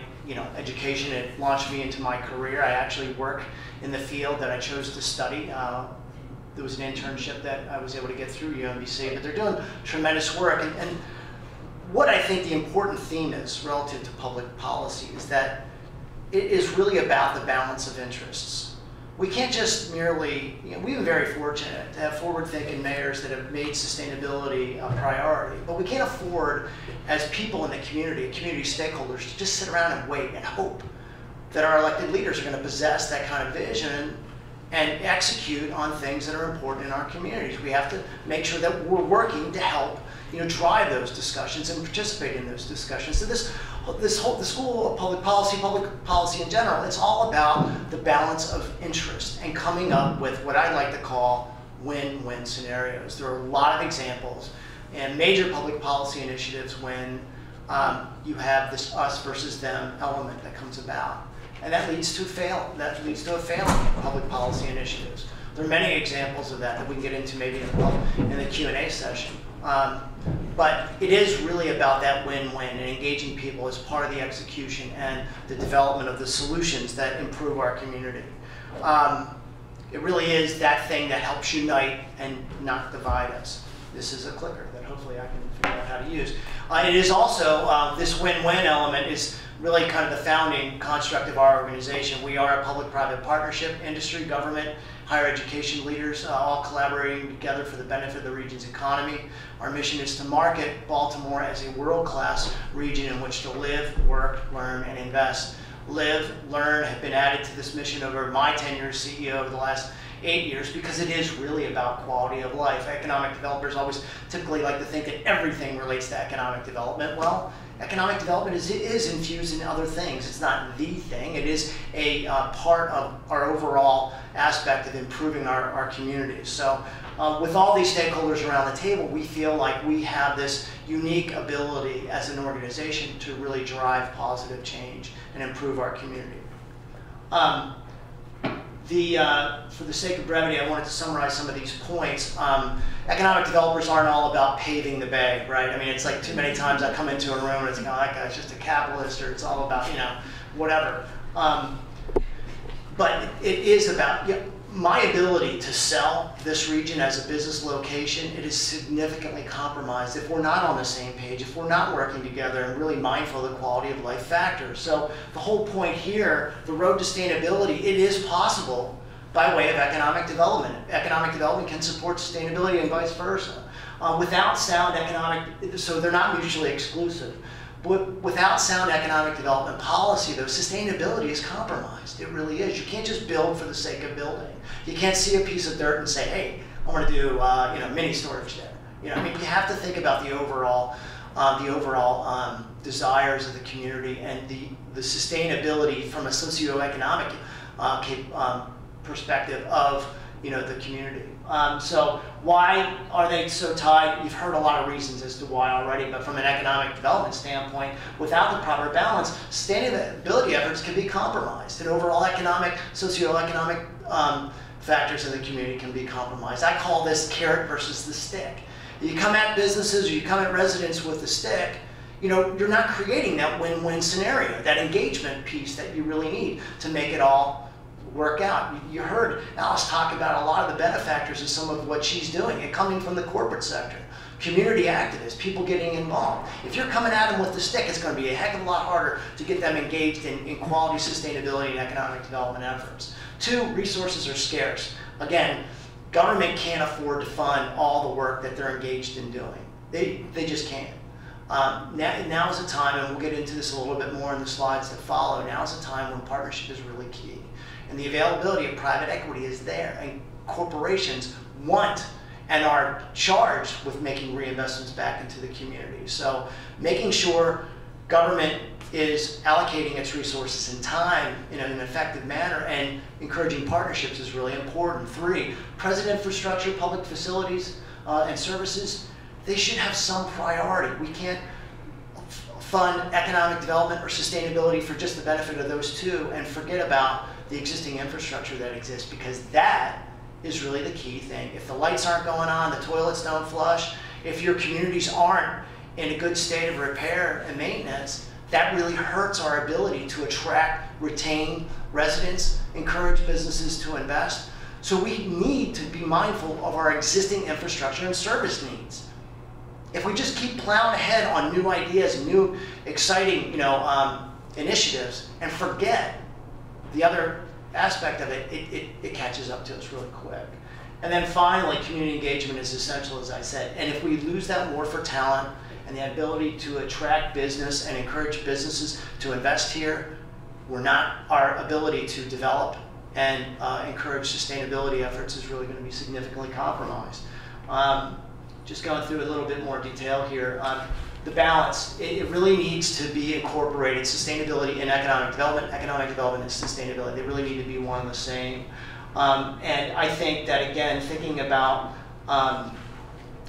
education. It launched me into my career. I actually work in the field that I chose to study. There was an internship that I was able to get through UMBC, but they're doing tremendous work. And what I think the important theme is relative to public policy is that it is really about the balance of interests. We can't just merely, we've been very fortunate to have forward-thinking mayors that have made sustainability a priority, but we can't afford, as people in the community stakeholders, to just sit around and wait and hope that our elected leaders are going to possess that kind of vision and execute on things that are important in our communities. We have to make sure that we're working to help drive those discussions and participate in those discussions. So the School of Public Policy in general, it's all about the balance of interest and coming up with what I like to call win-win scenarios. There are a lot of examples and major public policy initiatives when you have this us versus them element that comes about. And that leads to a failing in public policy initiatives. There are many examples of that we can get into maybe in the Q&A session. But it is really about that win-win and engaging people as part of the execution and the development of the solutions that improve our community. It really is that thing that helps unite and not divide us. This is a clicker that hopefully I can figure out how to use. It is also, this win-win element is really kind of the founding construct of our organization. We are a public-private partnership, industry, government, higher education leaders, all collaborating together for the benefit of the region's economy. Our mission is to market Baltimore as a world-class region in which to live, work, learn, and invest. Live, learn have been added to this mission over my tenure as CEO over the last 8 years because it is really about quality of life. Economic developers always typically like to think that everything relates to economic development. Well, economic development is infused in other things. It's not the thing. It is a part of our overall aspect of improving our communities. So with all these stakeholders around the table, we feel like we have this unique ability as an organization to really drive positive change and improve our community. For the sake of brevity, I wanted to summarize some of these points. Economic developers aren't all about paving the bay, right? I mean, it's like too many times I come into a room and it's like, oh, that guy's just a capitalist, or it's all about, whatever. But it is about my ability to sell this region as a business location. It is significantly compromised if we're not on the same page, if we're not working together and really mindful of the quality of life factors. So the whole point here, the road to sustainability, it is possible by way of economic development. Economic development can support sustainability and vice versa. Without sound economic, so they're not mutually exclusive. But without sound economic development policy, though, sustainability is compromised. It really is. You can't just build for the sake of building. You can't see a piece of dirt and say, hey, I want to do mini storage there. I mean, you have to think about the overall desires of the community and the sustainability from a socioeconomic perspective of the community. So why are they so tied? You've heard a lot of reasons as to why already, but from an economic development standpoint, without the proper balance, sustainability efforts can be compromised, and overall socioeconomic factors in the community can be compromised. I call this carrot versus the stick. You come at businesses or you come at residents with a stick, you're not creating that win-win scenario, that engagement piece that you really need to make it all work out. You heard Alice talk about a lot of the benefactors of some of what she's doing, and coming from the corporate sector. Community activists, people getting involved. If you're coming at them with the stick, it's going to be a heck of a lot harder to get them engaged in quality sustainability and economic development efforts. 2, resources are scarce. again, government can't afford to fund all the work that they're engaged in doing. They just can't. Now is the time, and we'll get into this a little bit more in the slides that follow, now is the time when partnership is really key. And the availability of private equity is there, and corporations want and are charged with making reinvestments back into the community. So making sure government is allocating its resources and time in an effective manner and encouraging partnerships is really important. 3, present infrastructure, public facilities and services, they should have some priority. We can't fund economic development or sustainability for just the benefit of those two and forget about the existing infrastructure that exists, because that is really the key thing. If the lights aren't going on, the toilets don't flush, if your communities aren't in a good state of repair and maintenance, that really hurts our ability to attract, retain residents, encourage businesses to invest. So we need to be mindful of our existing infrastructure and service needs. If we just keep plowing ahead on new ideas and new exciting initiatives and forget the other aspect of it, it catches up to us really quick. And then finally, community engagement is essential, as I said. And if we lose that war for talent and the ability to attract business and encourage businesses to invest here, our ability to develop and encourage sustainability efforts is really going to be significantly compromised. Just going through a little bit more detail here. The balance, it really needs to be incorporated, sustainability and economic development. Economic development and sustainability, they really need to be one and the same. And I think that, again, thinking about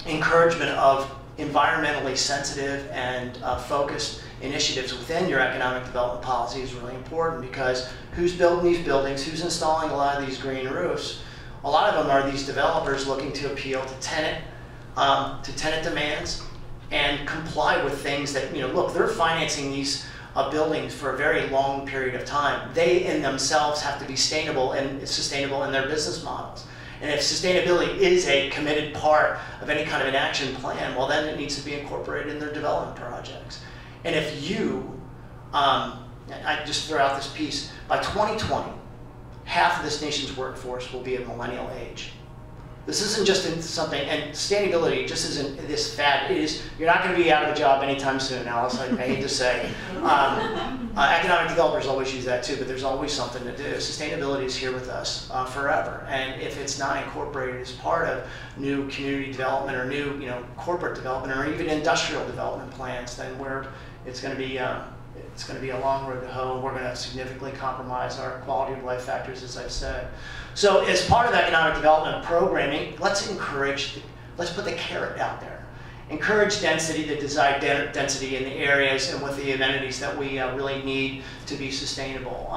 encouragement of environmentally sensitive and focused initiatives within your economic development policy is really important, because who's building these buildings, who's installing a lot of these green roofs? A lot of them are these developers looking to appeal to tenant demands and comply with things that, look, they're financing these buildings for a very long period of time. They in themselves have to be sustainable in their business models. And if sustainability is a committed part of any kind of an action plan, well, then it needs to be incorporated in their development projects. And if I just throw out this piece, by 2020, half of this nation's workforce will be of millennial age. This isn't just something, and sustainability just isn't this fad. It is, you're not going to be out of a job anytime soon, Alice, I hate to say. Economic developers always use that too, but there's always something to do. Sustainability is here with us forever, and if it's not incorporated as part of new community development or new corporate development or even industrial development plans, then it's going to be a long road to hoe. We're going to significantly compromise our quality of life factors, as I've said. So as part of economic development programming, let's put the carrot out there. Encourage density, the desired density in the areas and with the amenities that we really need to be sustainable.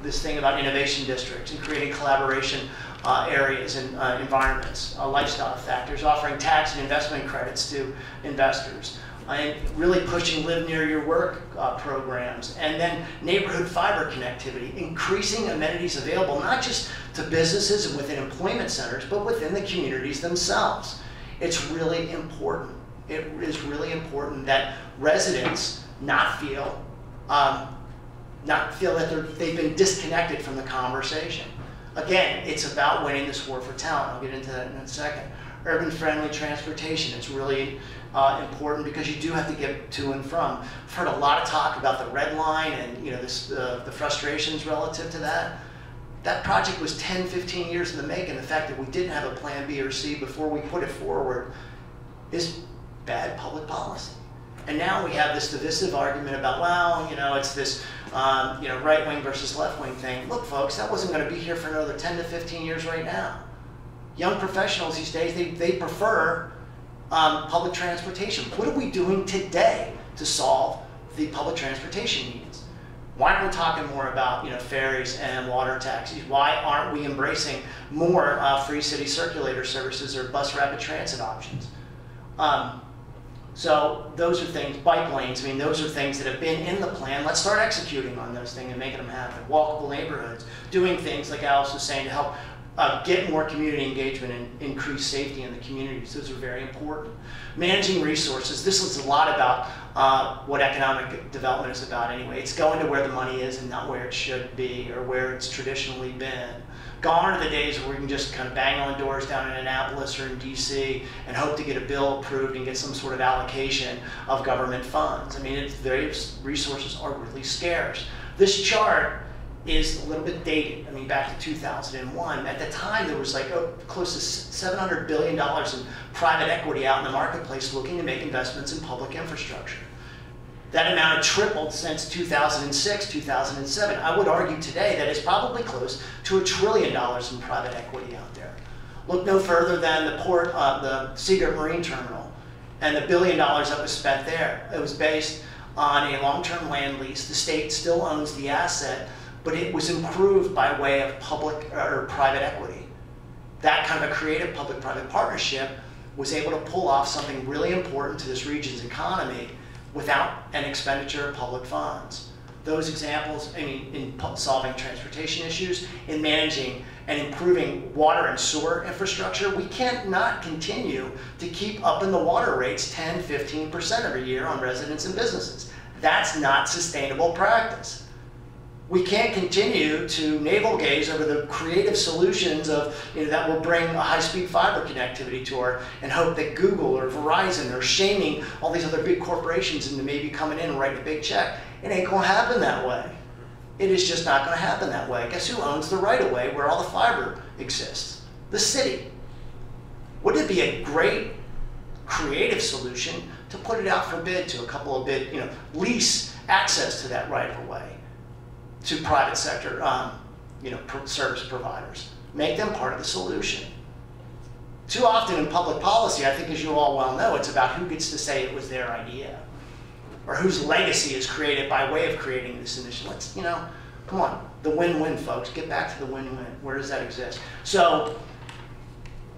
This thing about innovation districts and creating collaboration areas and environments, lifestyle factors, offering tax and investment credits to investors. And really pushing live near your work programs, and then neighborhood fiber connectivity, increasing amenities available not just to businesses and within employment centers, but within the communities themselves. It's really important. It is really important that residents not feel that they've been disconnected from the conversation. Again, it's about winning this war for talent. I'll get into that in a second. Urban-friendly transportation, it's really important because you do have to get to and from. I've heard a lot of talk about the red line and the frustrations relative to that. That project was 10, 15 years in the making. The fact that we didn't have a plan B or C before we put it forward is bad public policy. And now we have this divisive argument about, well, it's this right-wing versus left-wing thing. Look, folks, that wasn't going to be here for another 10 to 15 years right now. Young professionals these days, they prefer public transportation. What are we doing today to solve the public transportation needs? Why aren't we talking more about ferries and water taxis? Why aren't we embracing more free city circulator services or bus rapid transit options? So those are things, bike lanes, those are things that have been in the plan. Let's start executing on those things and making them happen. Walkable neighborhoods, doing things like Alice was saying to help get more community engagement and increase safety in the communities. Those are very important. Managing resources. This is a lot about what economic development is about anyway. It's going to where the money is and not where it should be or where it's traditionally been. Gone are the days where we can just kind of bang on doors down in Annapolis or in DC and hope to get a bill approved and get some sort of allocation of government funds. I mean, various resources are really scarce. This chart is a little bit dated. I mean, back to 2001. At the time, there was like close to $700 billion in private equity out in the marketplace looking to make investments in public infrastructure. That amount had tripled since 2006, 2007. I would argue today that it's probably close to $1 trillion in private equity out there. Look no further than the port, the Seagirt Marine Terminal, and the $1 billion that was spent there. It was based on a long-term land lease. The state still owns the asset, but it was improved by way of public or private equity. That kind of a creative public-private partnership was able to pull off something really important to this region's economy without an expenditure of public funds. Those examples, I mean, in solving transportation issues, in managing and improving water and sewer infrastructure, we can't not continue to keep up in the water rates 10, 15% every year on residents and businesses. That's not sustainable practice. We can't continue to navel gaze over the creative solutions of, that will bring a high-speed fiber connectivity to her and hope that Google or Verizon are shaming all these other big corporations into maybe coming in and writing a big check. It ain't gonna happen that way. It is just not gonna happen that way. Guess who owns the right-of-way where all the fiber exists? The city. Wouldn't it be a great creative solution to put it out for bid to a couple of lease access to that right-of-way to private sector, service providers. Make them part of the solution. Too often in public policy, I think as you all well know, it's about who gets to say it was their idea or whose legacy is created by way of creating this initiative. Let's, come on, the win-win, folks. Get back to the win-win. Where does that exist? So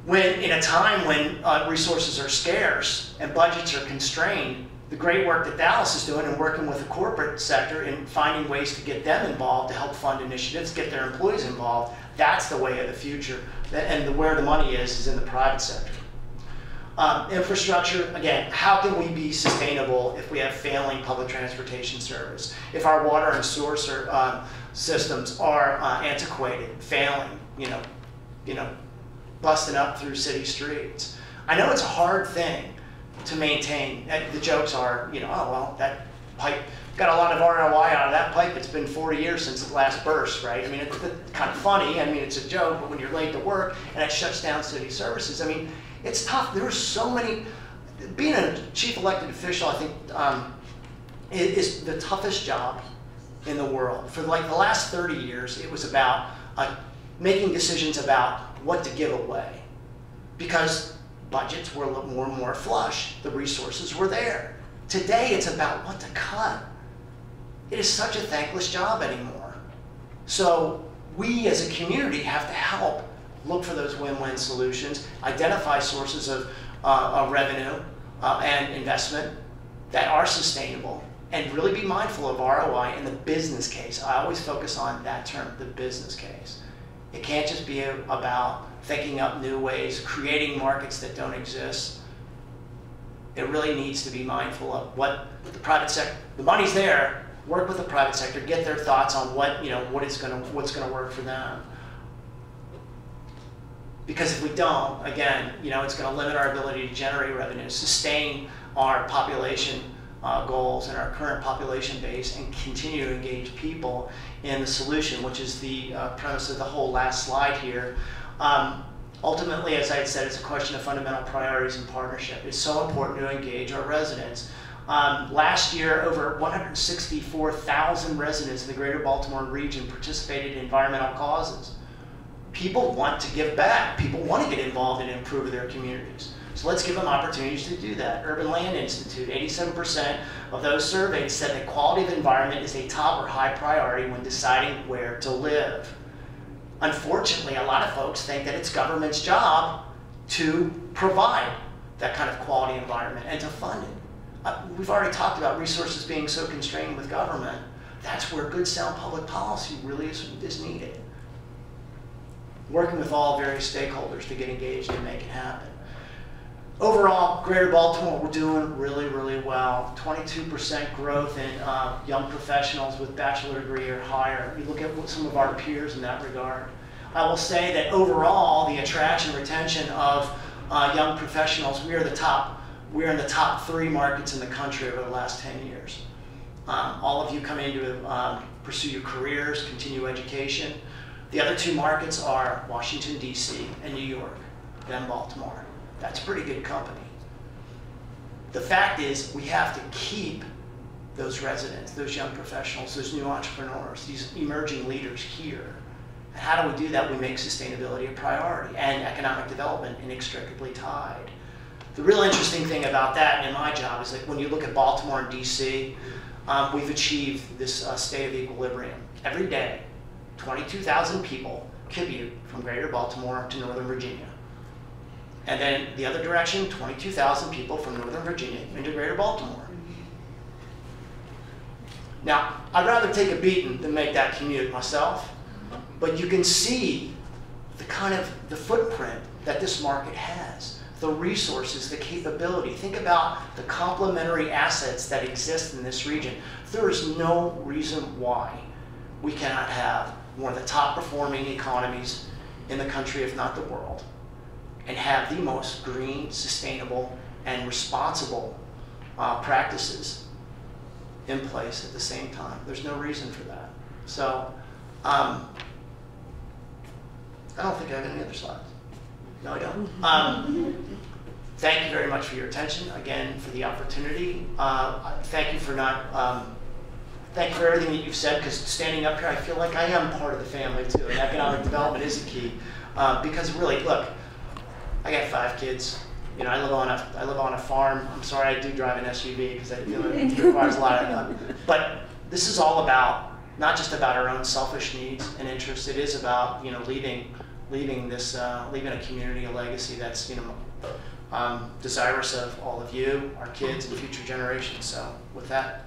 when in a time when resources are scarce and budgets are constrained, the great work that Dallas is doing and working with the corporate sector and finding ways to get them involved to help fund initiatives, get their employees involved, that's the way of the future. And where the money is in the private sector. Infrastructure, again, how can we be sustainable if we have failing public transportation service? If our water and sewer systems are antiquated, failing, busting up through city streets. I know it's a hard thing to maintain. The jokes are, oh, well, that pipe, got a lot of ROI out of that pipe. It's been 40 years since it last burst, right? I mean, it's kind of funny. I mean, it's a joke, but when you're late to work and it shuts down city services, I mean, it's tough. There are so many, being a chief elected official, I think, is the toughest job in the world. For like the last 30 years, it was about making decisions about what to give away. Because budgets were a little more and more flush. The resources were there. Today, it's about what to cut. It is such a thankless job anymore. So we as a community have to help look for those win-win solutions, identify sources of revenue and investment that are sustainable, and really be mindful of ROI and the business case. I always focus on that term, the business case. It can't just be about thinking up new ways, creating markets that don't exist. It really needs to be mindful of what the private sector, the money's there, work with the private sector, get their thoughts on what's gonna work for them. Because if we don't, again, it's gonna limit our ability to generate revenue, sustain our population goals and our current population base, and continue to engage people in the solution, which is the premise of the whole last slide here. Ultimately, as I had said, it's a question of fundamental priorities and partnership. It's so important to engage our residents. Last year, over 164,000 residents in the greater Baltimore region participated in environmental causes. People want to give back. People want to get involved and improve their communities. So let's give them opportunities to do that. Urban Land Institute, 87% of those surveyed said that quality of environment is a top or high priority when deciding where to live. Unfortunately, a lot of folks think that it's government's job to provide that kind of quality environment and to fund it. We've already talked about resources being so constrained with government. That's where good, sound public policy really is needed. working with all various stakeholders to get engaged and make it happen. Overall, Greater Baltimore, we're doing really, really well. 22% growth in young professionals with bachelor degree or higher. You look at some of our peers in that regard. I will say that overall, the attraction and retention of young professionals, we're in the top 3 markets in the country over the last 10 years. All of you come in to pursue your careers, continue education. The other 2 markets are Washington, D.C. and New York, then Baltimore. That's pretty good company. The fact is, we have to keep those residents, those young professionals, those new entrepreneurs, these emerging leaders here. And how do we do that? We make sustainability a priority and economic development inextricably tied. The real interesting thing about that in my job is that when you look at Baltimore and DC, we've achieved this state of equilibrium. Every day, 22,000 people commute from Greater Baltimore to Northern Virginia. And then the other direction, 22,000 people from Northern Virginia into Greater Baltimore. Now, I'd rather take a beating than make that commute myself, but you can see the footprint that this market has, the resources, the capability. Think about the complementary assets that exist in this region. There is no reason why we cannot have one of the top performing economies in the country, if not the world, and have the most green, sustainable, and responsible practices in place at the same time. There's no reason for that. So, I don't think I have any other slides. No, I don't. Thank you very much for your attention, again, for the opportunity. Thank you for thank you for everything that you've said, because standing up here, I feel like I am part of the family too, and economic development is a key. Because really, look, I got 5 kids. You know, I live on a farm. I'm sorry I do drive an SUV because I feel it requires a lot of but this is all about, not just about our own selfish needs and interests. It is about, you know, leaving a community, a legacy that's, you know, desirous of all of you, our kids, and future generations. So with that,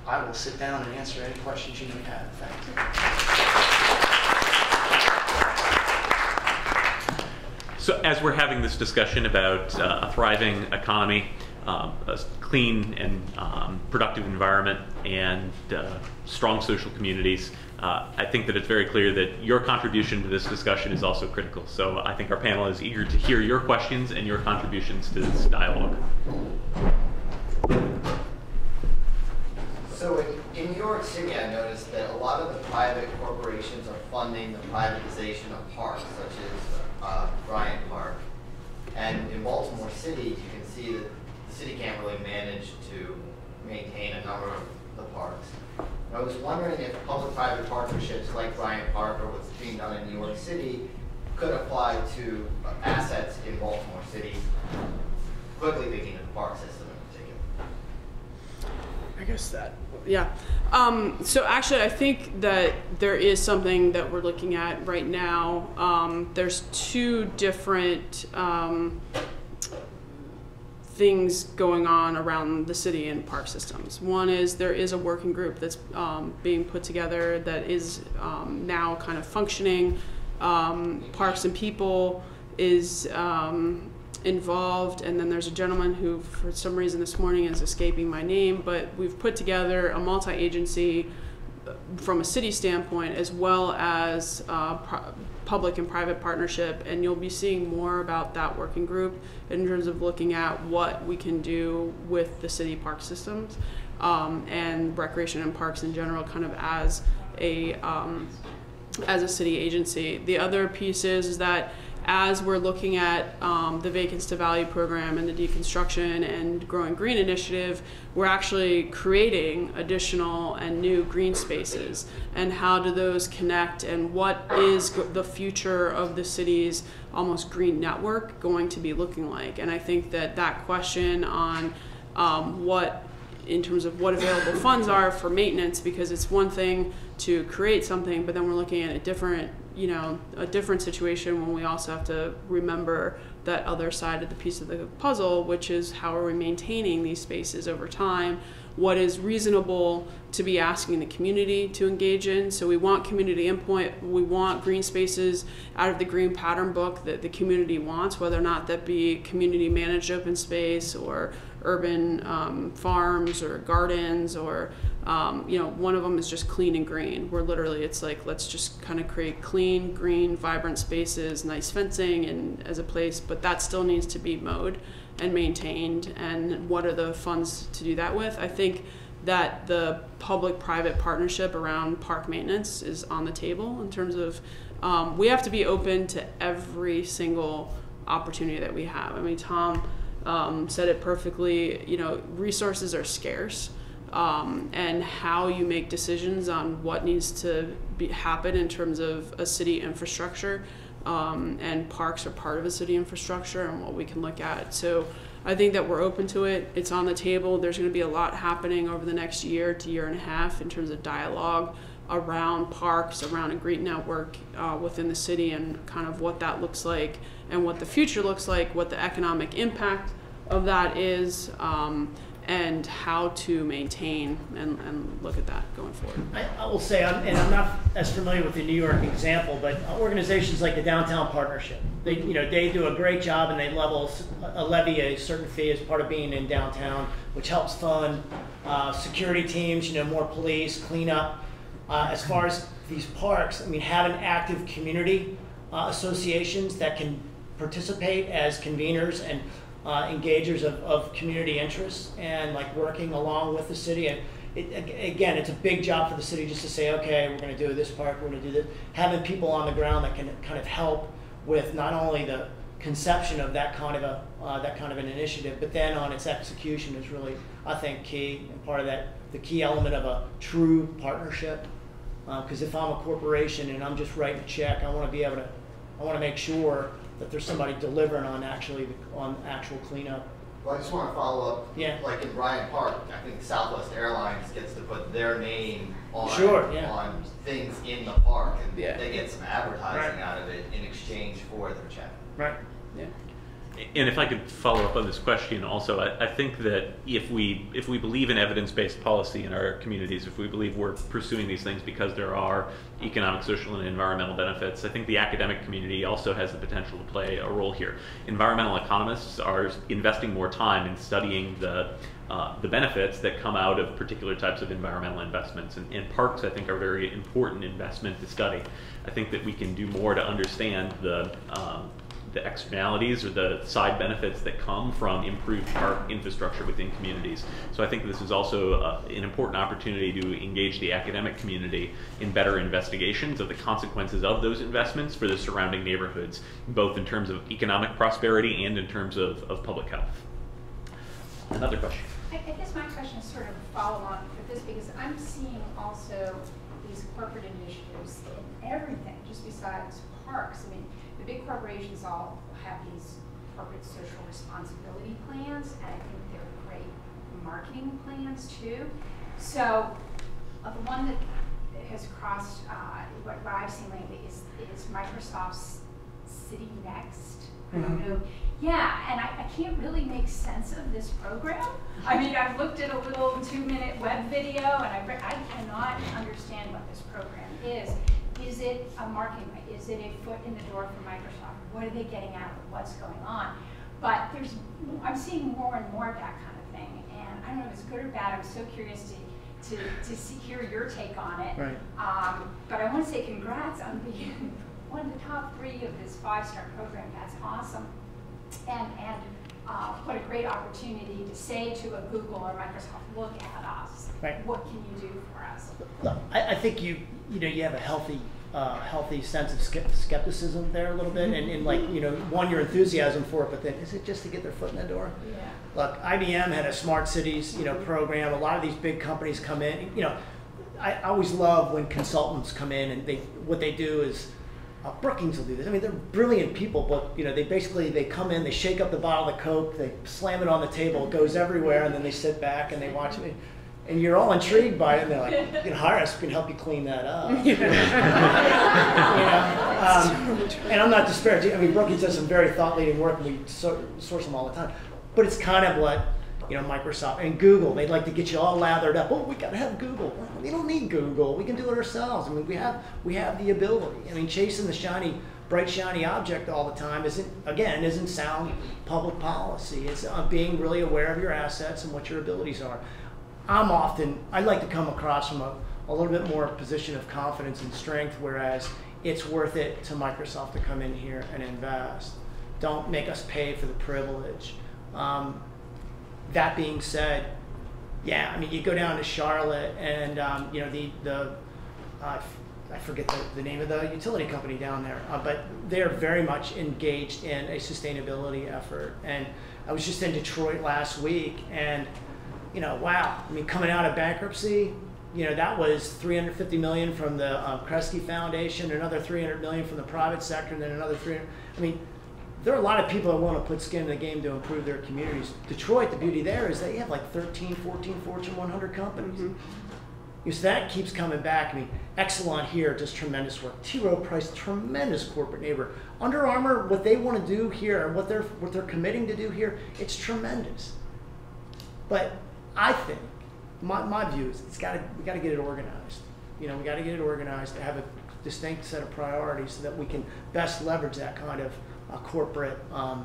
I will sit down and answer any questions you may have. Thank you. So as we're having this discussion about a thriving economy, a clean and productive environment, and strong social communities, I think that it's very clear that your contribution to this discussion is also critical. So I think our panel is eager to hear your questions and your contributions to this dialogue. So in New York City, I noticed that a lot of the private corporations are funding the privatization of parks, such as Bryant Park. And in Baltimore City, you can see that the city can't really manage to maintain a number of the parks. And I was wondering if public-private partnerships like Bryant Park or what's being done in New York City could apply to assets in Baltimore City, quickly thinking of the park system in particular. I guess that, yeah. So actually, I think that there is something that we're looking at right now. There's 2 different things going on around the city and park systems. One is there is a working group that's being put together that is now kind of functioning. Parks and People is involved, and then there's a gentleman who for some reason this morning is escaping my name, but we've put together a multi-agency from a city standpoint, as well as public and private partnership, and you'll be seeing more about that working group in terms of looking at what we can do with the city park systems and recreation and parks in general, kind of as a city agency. The other piece is that as we're looking at the Vacants to Value program and the deconstruction and Growing Green initiative, we're actually creating additional and new green spaces. And how do those connect, and what is the future of the city's almost green network going to be looking like? And I think that that question on what, in terms of what available funds are for maintenance, because it's one thing to create something, but then we're looking at a different situation when we also have to remember that other side of the piece of the puzzle, which is how are we maintaining these spaces over time? what is reasonable to be asking the community to engage in. So we want community input. We want green spaces out of the green pattern book that the community wants, whether or not that be community managed open space or urban farms or gardens, or one of them is just clean and green, where literally it's like, let's just kind of create clean, green, vibrant spaces, nice fencing and as a place, but that still needs to be mowed and maintained. And what are the funds to do that with? I think that the public-private partnership around park maintenance is on the table in terms of we have to be open to every single opportunity that we have. I mean, Tom said it perfectly, resources are scarce, and how you make decisions on what needs to happen in terms of a city infrastructure, and parks are part of a city infrastructure and what we can look at. So I think that we're open to it. It's on the table. There's going to be a lot happening over the next year to year and a half in terms of dialogue around parks, around a green network within the city, and kind of what that looks like and what the future looks like, what the economic impact of that is, and how to maintain and look at that going forward. I will say, and I'm not as familiar with the New York example, but organizations like the Downtown Partnership, they do a great job, and they levy a certain fee as part of being in downtown, which helps fund security teams, more police, cleanup. As far as these parks, I mean, having active community associations that can participate as conveners and engagers of community interests, and like working along with the city. And again, it's a big job for the city just to say, okay, we're going to do this park, we're going to do this. Having people on the ground that can kind of help with not only the conception of that kind of an initiative, but then on its execution is really, I think, key, and part of that, the key element of a true partnership. Because if I'm a corporation and I'm just writing a check, I want to make sure that there's somebody delivering on actual cleanup. Well, I just want to follow up. Yeah. Like in Bryant Park, I think Southwest Airlines gets to put their name on on things in the park, and they get some advertising out of it in exchange for their check. Right. Yeah. And if I could follow up on this question also, I think that if we believe in evidence-based policy in our communities, if we believe we're pursuing these things because there are economic, social, and environmental benefits, I think the academic community also has the potential to play a role here. Environmental economists are investing more time in studying the benefits that come out of particular types of environmental investments, and parks, I think, are a very important investment to study. I think that we can do more to understand the externalities or the side benefits that come from improved park infrastructure within communities. So I think this is also an important opportunity to engage the academic community in better investigations of the consequences of those investments for the surrounding neighborhoods, both in terms of economic prosperity and in terms of public health. Another question. I guess my question is sort of a follow-on for this, because I'm seeing also these corporate initiatives in everything, just besides parks. I mean, the big corporations all have these corporate social responsibility plans, and I think they're great marketing plans too. So the one that has crossed what I've seen lately is Microsoft's City Next. I don't know. Yeah, and I can't really make sense of this program. I mean, I've looked at a little 2-minute web video, and I cannot understand what this program is. Is it a marketing? Is it a foot in the door for Microsoft? What are they getting out of it? What's going on? But I'm seeing more and more of that kind of thing, and I don't know if it's good or bad. I'm so curious to hear your take on it. Right. But I want to say congrats on being one of the top 3 of this 5-star program. That's awesome, and what a great opportunity to say to a Google or Microsoft, look at us. Right. What can you do for us? Look, I think you have a healthy sense of skepticism there a little bit, and like, one, your enthusiasm for it, but then is it just to get their foot in the door? Yeah. Look, IBM had a smart cities, program. A lot of these big companies come in. I always love when consultants come in, and what they do is, Brookings will do this. I mean, they're brilliant people, but they come in, they shake up the bottle of Coke, they slam it on the table, it goes everywhere, and then they sit back and they watch it. And you're all intrigued by it, and they're like, you can hire us, we can help you clean that up. And I'm not disparaging. I mean, Brookings does some very thought-leading work, and we source them all the time. But it's kind of what, you know, Microsoft and Google, they'd like to get you all lathered up. Oh, we got to have Google. Well, we don't need Google. We can do it ourselves. I mean, we have the ability. I mean, chasing the bright shiny object all the time isn't sound public policy. It's being really aware of your assets and what your abilities are. I like to come across from a little bit more position of confidence and strength, whereas it's worth it to Microsoft to come in here and invest. Don't make us pay for the privilege. That being said, yeah, I mean, you go down to Charlotte and, you know, I forget the name of the utility company down there, but they're very much engaged in a sustainability effort. And I was just in Detroit last week, and, you know, wow, I mean, coming out of bankruptcy, you know, that was $350 million from the Kresge Foundation, another $300 million from the private sector, and then another $300. I mean, there are a lot of people that want to put skin in the game to improve their communities. Detroit, the beauty there is they have like 13, 14 Fortune 100 companies. Mm-hmm. So that keeps coming back. I mean, Exelon here does tremendous work. T. Rowe Price, tremendous corporate neighbor. Under Armour, what they want to do here and what they're committing to do here, it's tremendous. But I think my view is we got to get it organized. You know, we got to get it organized to have a distinct set of priorities so that we can best leverage that kind of corporate buy-in.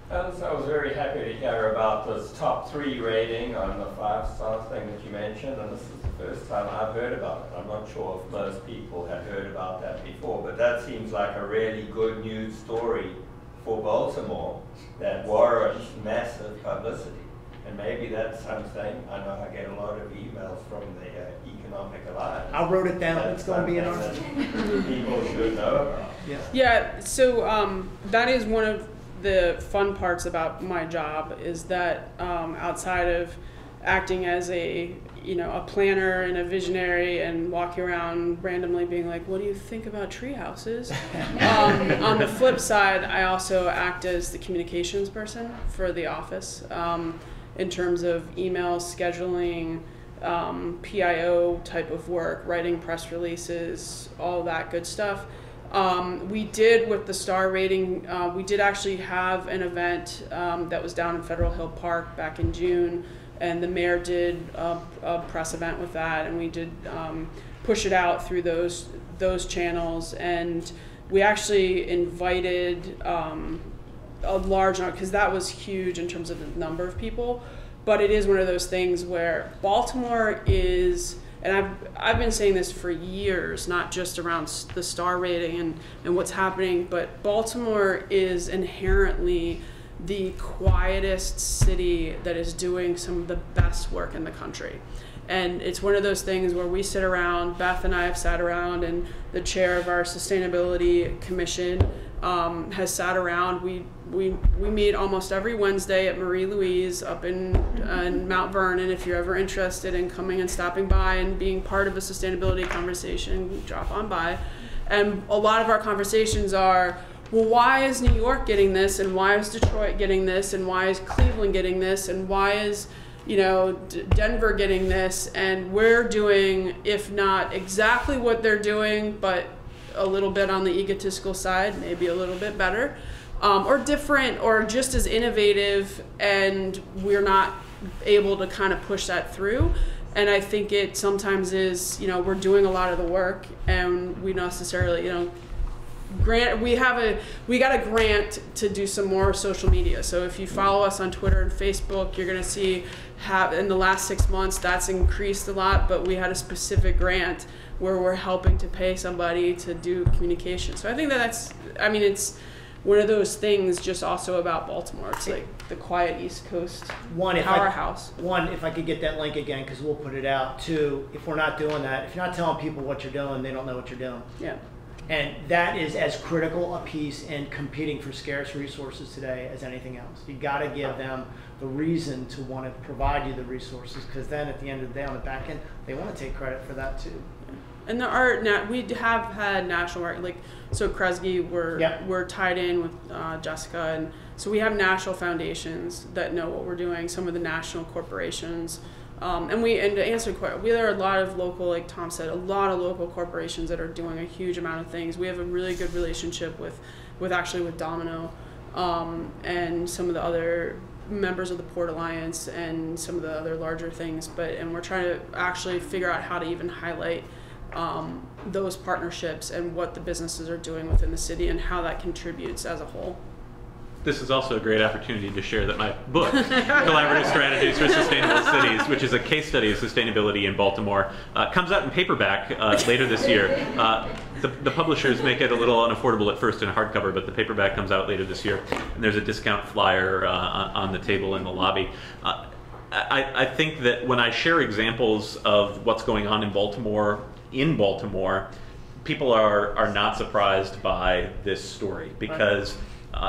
Alice, I was very happy to hear about this top 3 rating on the 5-star thing that you mentioned, and this is the first time I've heard about it. I'm not sure if most people had heard about that before, but that seems like a really good news story for Baltimore that warrants massive publicity. And maybe that's something, I know I get a lot of emails from the Economic Alliance. I wrote it down, it's going to be in our... people should know about. Yeah, so that is one of the fun parts about my job, is that outside of acting as a planner and a visionary and walking around randomly being like, what do you think about tree houses? On the flip side, I also act as the communications person for the office in terms of emails, scheduling, PIO type of work, writing press releases, all that good stuff. We did, with the star rating, we did actually have an event that was down in Federal Hill Park back in June, and the mayor did a press event with that, and we did push it out through those channels, and we actually invited a large number, because that was huge in terms of the number of people. But it is one of those things where Baltimore is, and I've been saying this for years, not just around the star rating and what's happening, but Baltimore is inherently the quietest city that is doing some of the best work in the country. And it's one of those things where we sit around, Beth and I have sat around, and the chair of our sustainability commission has sat around. We meet almost every Wednesday at Marie Louise up in Mount Vernon. If you're ever interested in coming and stopping by and being part of a sustainability conversation, drop on by. And a lot of our conversations are, well, why is New York getting this, and why is Detroit getting this, and why is Cleveland getting this, and why is Denver getting this? And we're doing, if not exactly what they're doing, but a little bit on the egotistical side, maybe a little bit better, or different, or just as innovative, and we're not able to kind of push that through. And I think it sometimes is, we're doing a lot of the work, and we necessarily, we got a grant to do some more social media. So if you follow us on Twitter and Facebook, you're gonna see in the last 6 months that's increased a lot, but we had a specific grant where we're helping to pay somebody to do communication. So I think it's one of those things just also about Baltimore. It's like the quiet East Coast powerhouse. One, if I could get that link again, because we'll put it out. 2, if we're not doing that, if you're not telling people what you're doing, they don't know what you're doing. Yeah. And that is as critical a piece in competing for scarce resources today as anything else. You got to give them the reason to want to provide you the resources, because then at the end of the day on the back end, they want to take credit for that too. And we have had national work, so Kresge, we're tied in with Jessica, and so we have national foundations that know what we're doing, some of the national corporations. And to answer the question, there are a lot of local, like Tom said, a lot of local corporations that are doing a huge amount of things. We have a really good relationship with Domino, and some of the other members of the Port Alliance and some of the other larger things. And we're trying to actually figure out how to even highlight those partnerships and what the businesses are doing within the city and how that contributes as a whole. This is also a great opportunity to share that my book, Collaborative Strategies for Sustainable Cities, which is a case study of sustainability in Baltimore, comes out in paperback later this year. The publishers make it a little unaffordable at first in hardcover, but the paperback comes out later this year, and there's a discount flyer on the table in the lobby. I think that when I share examples of what's going on in Baltimore, people are not surprised by this story, because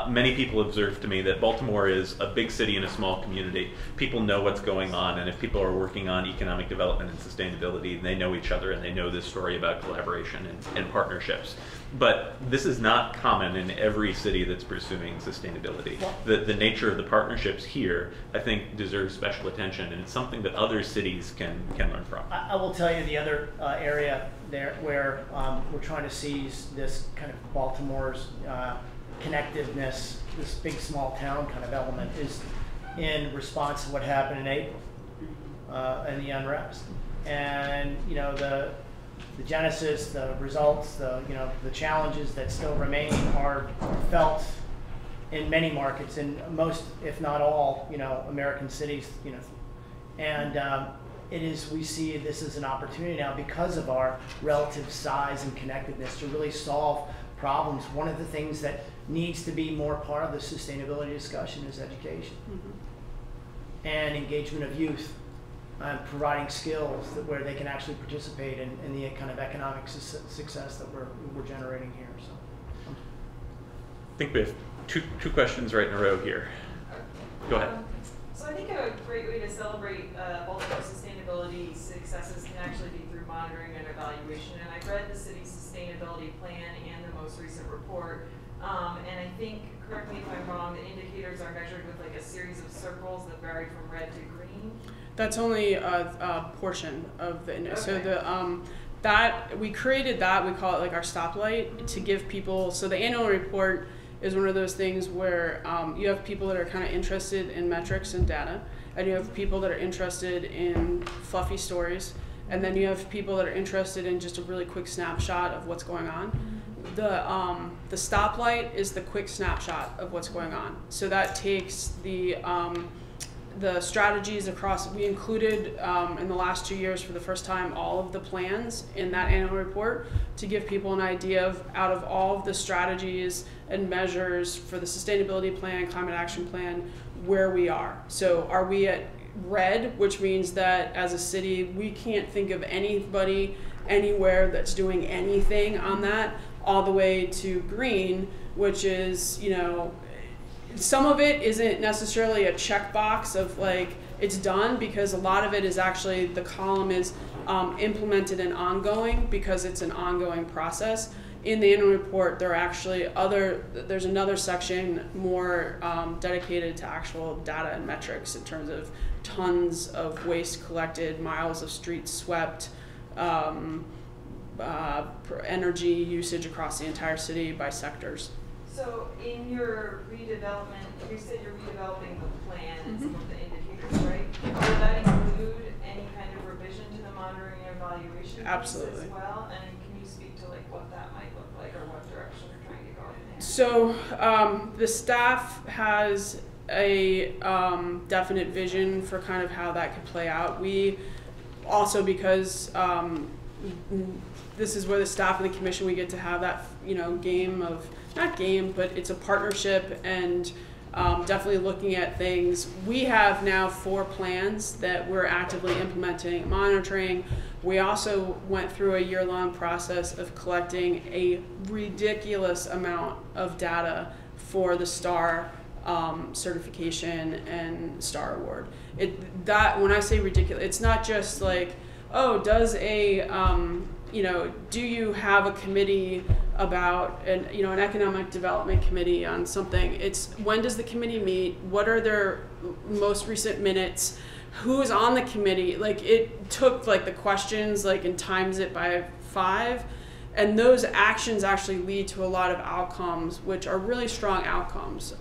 many people observe to me that Baltimore is a big city in a small community. People know what's going on, and if people are working on economic development and sustainability, they know each other and they know this story about collaboration and partnerships. But this is not common in every city that's pursuing sustainability. The nature of the partnerships here, I think, deserves special attention, and it's something that other cities can learn from. I will tell you the other area there where we're trying to seize this kind of Baltimore's connectiveness, this big small town kind of element, is in response to what happened in April and the unrest. And the genesis, the results, the challenges that still remain are felt in many markets, in most, if not all, American cities. And we see this as an opportunity now, because of our relative size and connectedness, to really solve problems. One of the things that needs to be more part of the sustainability discussion is education and engagement of youth, providing skills where they can actually participate in the kind of economic success that we're generating here. So, I think we have two questions right in a row here. Go ahead. So I think a great way to celebrate Baltimore sustainability successes can actually be through monitoring and evaluation. And I read the city's sustainability plan and the most recent report. And I think, correct me if I'm wrong, the indicators are measured with like a series of circles that vary from red to green. That's only a portion of the index. Okay. So we created that, we call it like our stoplight, to give people, so the annual report is one of those things where you have people that are kind of interested in metrics and data, and you have people that are interested in fluffy stories, and then you have people that are interested in just a really quick snapshot of what's going on. The stoplight is the quick snapshot of what's going on. So that takes the strategies across. We included in the last 2 years for the first time all of the plans in that annual report to give people an idea of, out of all of the strategies and measures for the sustainability plan, climate action plan, where we are. So are we at red, which means that as a city we can't think of anybody anywhere that's doing anything on that, all the way to green, which is, some of it isn't necessarily a checkbox of like it's done, because a lot of it is actually, the column is implemented and ongoing, because it's an ongoing process. In the annual report, there's another section more dedicated to actual data and metrics in terms of tons of waste collected, miles of streets swept, energy usage across the entire city by sectors. So in your redevelopment, you said you're redeveloping the plan and some of the indicators, right? Will that include any kind of revision to the monitoring and evaluation Absolutely. as well? And can you speak to like what that might look like, or what direction you're trying to go in? So the staff has a definite vision for kind of how that could play out. We also, because this is where the staff and the commission, we get to have that game of, not game, but it's a partnership, and definitely looking at things. We have now 4 plans that we're actively implementing and monitoring. We also went through a year-long process of collecting a ridiculous amount of data for the STAR certification and STAR award. When I say ridiculous, it's not just like, oh, does a do you have a committee about an economic development committee on something? It's, when does the committee meet? What are their most recent minutes? Who is on the committee? Like, it took like the questions and times it by 5, And those actions actually lead to a lot of outcomes, which are really strong outcomes.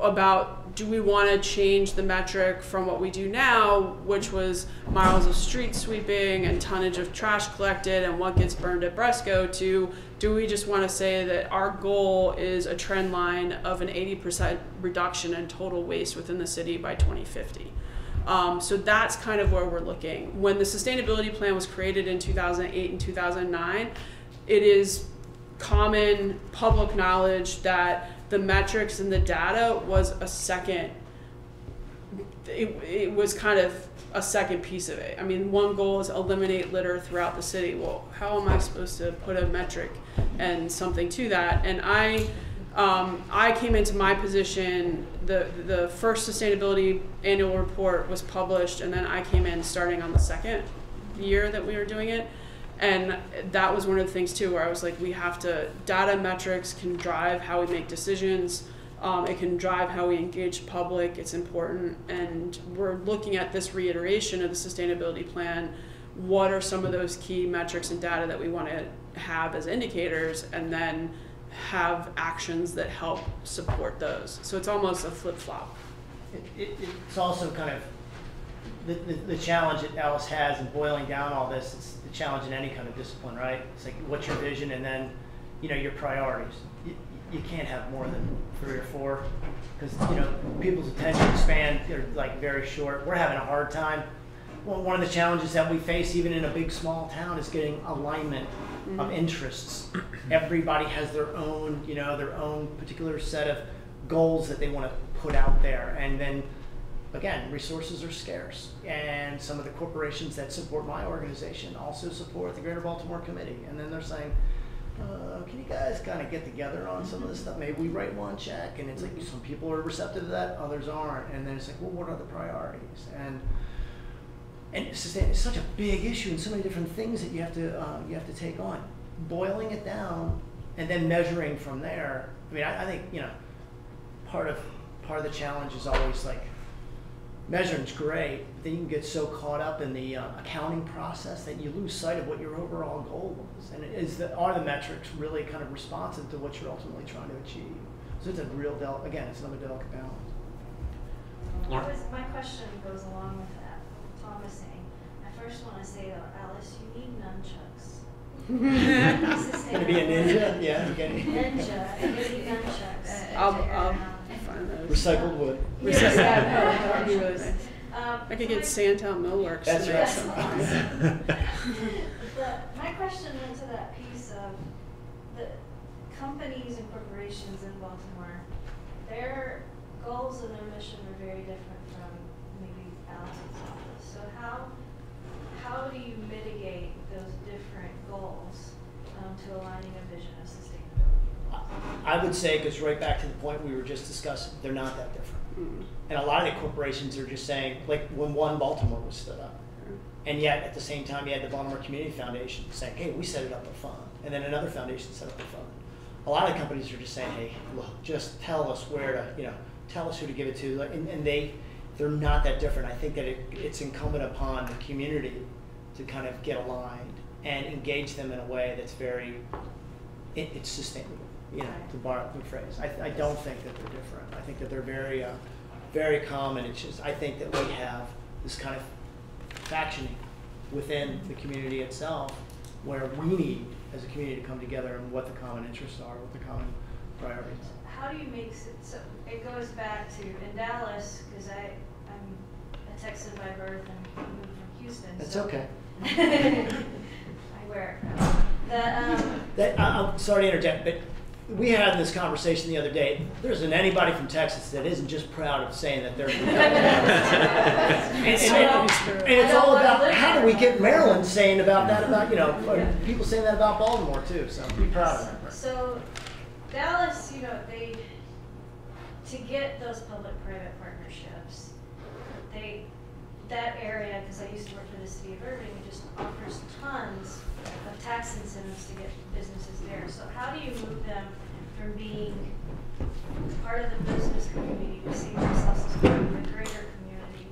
About, do we want to change the metric from what we do now, which was miles of street sweeping and tonnage of trash collected and what gets burned at Bresco, to do we just want to say that our goal is a trend line of an 80% reduction in total waste within the city by 2050? So that's kind of where we're looking. When the sustainability plan was created in 2008 and 2009, it is common public knowledge that the metrics and the data was a second, it was kind of a second piece of it. I mean, one goal is eliminate litter throughout the city. Well, how am I supposed to put a metric and something to that? And I came into my position, the first sustainability annual report was published, and then I came in starting on the second year that we were doing it. And that was one of the things too, where I was like, we have to, data metrics can drive how we make decisions. It can drive how we engage the public. It's important. And we're looking at this reiteration of the sustainability plan. What are some of those key metrics and data that we want to have as indicators, and then have actions that help support those. So it's almost a flip-flop. It's also kind of the challenge that Alice has in boiling down all this. It's the challenge in any kind of discipline, right? It's like, what's your vision, and then, you know, your priorities. You can't have more than 3 or 4, because, you know, people's attention span are like very short. We're having a hard time. Well, one of the challenges that we face even in a big small town is getting alignment of interests. Everybody has their own, you know, their own particular set of goals that they want to put out there. And then again, resources are scarce. And some of the corporations that support my organization also support the Greater Baltimore Committee. And then they're saying, can you guys kind of get together on some of this stuff? Maybe we write one check. And it's like, some people are receptive to that, others aren't. And then it's like, well, what are the priorities? And it's such a big issue and so many different things that you have to take on. Boiling it down and then measuring from there. I mean, I think, you know, part of the challenge is always like, measuring's great, but then you can get so caught up in the accounting process that you lose sight of what your overall goal was. And are the metrics really kind of responsive to what you're ultimately trying to achieve? So it's a real again, it's another delicate balance. My question goes along with that. Tom was saying, I first want to say though, Alice, you need nunchucks. Gonna be a ninja? Yeah, okay. Ninja, you need nunchucks. I'll find those. Recycled wood. That would be really nice. I could get Sandtown Millworks. That's to make right. My question went to that piece of the companies and corporations in Baltimore. Their goals and their mission are very different from maybe Alice's office. So how do you mitigate those different goals to aligning a vision of sustainability? I would say, because right back to the point we were just discussing, they're not that different. Mm-hmm. And a lot of the corporations are just saying, like when One Baltimore was stood up, and yet at the same time you had the Baltimore Community Foundation saying, hey, we set it up a fund, and then another foundation set up a fund. A lot of the companies are just saying, hey, look, just tell us where to, you know, tell us who to give it to, and they're not that different. I think that it's incumbent upon the community to kind of get aligned and engage them in a way that's very, it's sustainable, you know, to borrow the phrase. I don't think that they're different. I think that they're very, very common. It's just, I think that we have this kind of factioning within the community itself where we need, as a community, to come together and what the common interests are, what the common priorities are. How do you make so it goes back to in Dallas, because I'm a Texan by birth and moved from Houston. That's so okay. I wear it. I'm sorry to interject, but we had this conversation the other day. There isn't anybody from Texas that isn't just proud of saying that they're from Texas. and it's all about how do we get Maryland saying about that, about, you know, people saying that about Baltimore too, so be proud of that. So Dallas, you know, to get those public-private partnerships, that area, because I used to work for the city of Irving, it just offers tons of tax incentives to get businesses there. So how do you move them from being part of the business community to see themselves as part of the greater community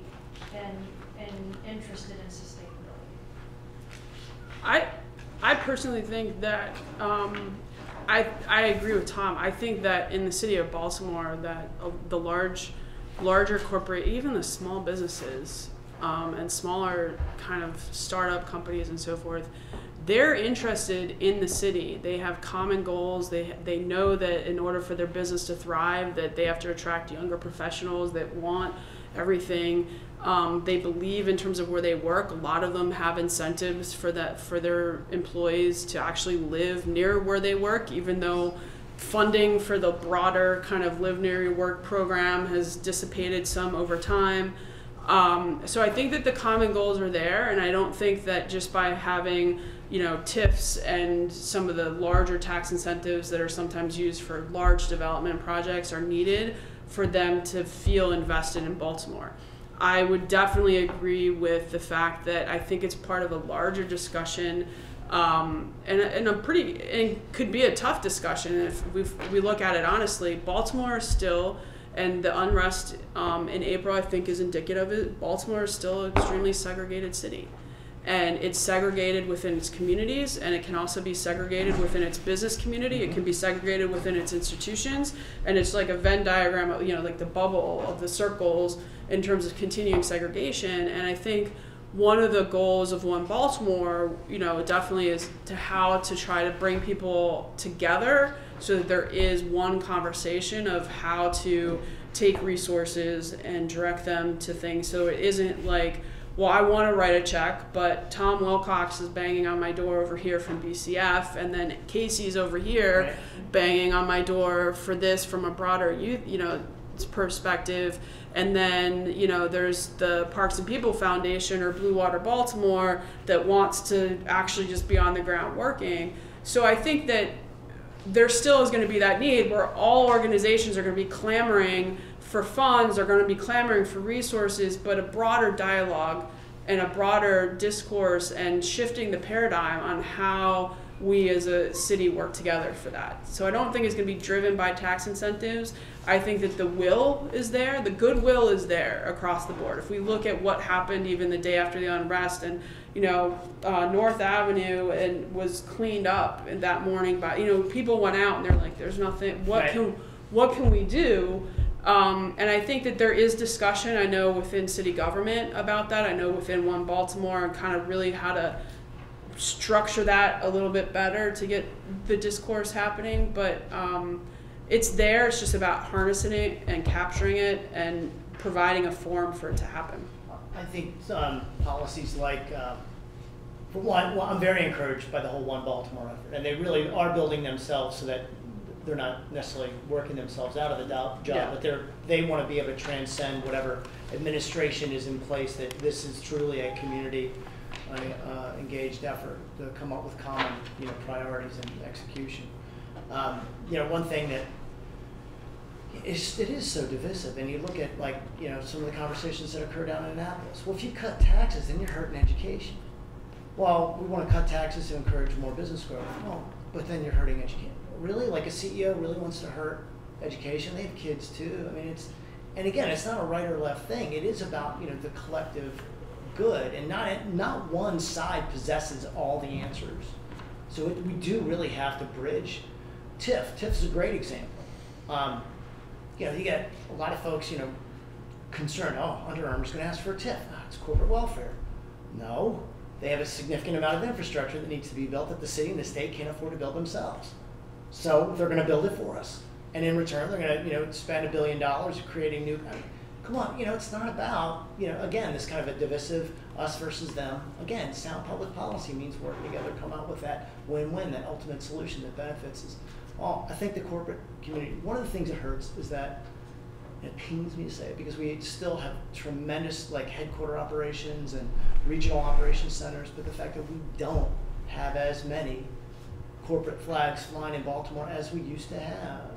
and interested in sustainability? I personally think that I agree with Tom. I think that in the city of Baltimore, that the larger corporate, even the small businesses and smaller kind of startup companies and so forth, they're interested in the city. They have common goals. They know that in order for their business to thrive, that they have to attract younger professionals that want everything. They believe in terms of where they work. A lot of them have incentives for their employees to actually live near where they work, even though funding for the broader kind of live near your work program has dissipated some over time. So I think that the common goals are there, and I don't think that just by having, you know, TIFs and some of the larger tax incentives that are sometimes used for large development projects are needed for them to feel invested in Baltimore. I would definitely agree with the fact that I think it's part of a larger discussion, and it could be a tough discussion if we look at it honestly. Baltimore is still, and the unrest in April I think is indicative of it, Baltimore is still an extremely segregated city. And it's segregated within its communities, and it can also be segregated within its business community. It can be segregated within its institutions, and it's like a Venn diagram of, you know, like the bubble of the circles in terms of continuing segregation. And I think one of the goals of One Baltimore, you know, definitely is to how to try to bring people together so that there is one conversation of how to take resources and direct them to things. So it isn't like, well, I want to write a check, but Tom Wilcox is banging on my door over here from BCF, and then Casey's over here banging on my door for this from a broader youth, you know, perspective. And then, you know, there's the Parks and People Foundation or Blue Water Baltimore that wants to actually just be on the ground working. So I think that there still is going to be that need where all organizations are going to be clamoring for funds, are going to be clamoring for resources, but a broader dialogue and a broader discourse and shifting the paradigm on how we as a city work together for that. So I don't think it's going to be driven by tax incentives. I think that the will is there, the goodwill is there across the board. If we look at what happened even the day after the unrest, and you know, North Avenue and was cleaned up that morning by, you know, people went out and they're like, there's nothing, what can we do? And I think that there is discussion, I know, within city government about that. I know within One Baltimore and kind of really how to structure that a little bit better to get the discourse happening. But it's there. It's just about harnessing it and capturing it and providing a forum for it to happen. I think policies like, for one, I'm very encouraged by the whole One Baltimore effort, and they really are building themselves so that they're not necessarily working themselves out of the job, but they want to be able to transcend whatever administration is in place, that this is truly a community engaged effort to come up with common, you know, priorities and execution. You know, one thing that it is so divisive, and you look at, like, you know, some of the conversations that occur down in Annapolis. Well, if you cut taxes, then you're hurting education. Well, we want to cut taxes to encourage more business growth. Well, but then you're hurting education. Really, like a CEO really wants to hurt education? They have kids too. I mean, it's, and again, it's not a right or left thing. It is about, you know, the collective good, and not one side possesses all the answers. So we do really have to bridge. TIF is a great example. You know, you get a lot of folks, you know, concerned, oh, Under Armour's going to ask for a TIF. Oh, it's corporate welfare. No, they have a significant amount of infrastructure that needs to be built that the city and the state can't afford to build themselves. So they're going to build it for us. And in return, they're going to, you know, spend $1 billion creating new, I mean, come on, you know, it's not about, you know, again, this kind of a divisive us versus them. Again, sound public policy means working together, come out with that win-win, that ultimate solution that benefits us all. I think the corporate community, one of the things that hurts is that, it pains me to say it, because we still have tremendous, like, headquarter operations and regional operations centers, but the fact that we don't have as many corporate flags flying in Baltimore as we used to have,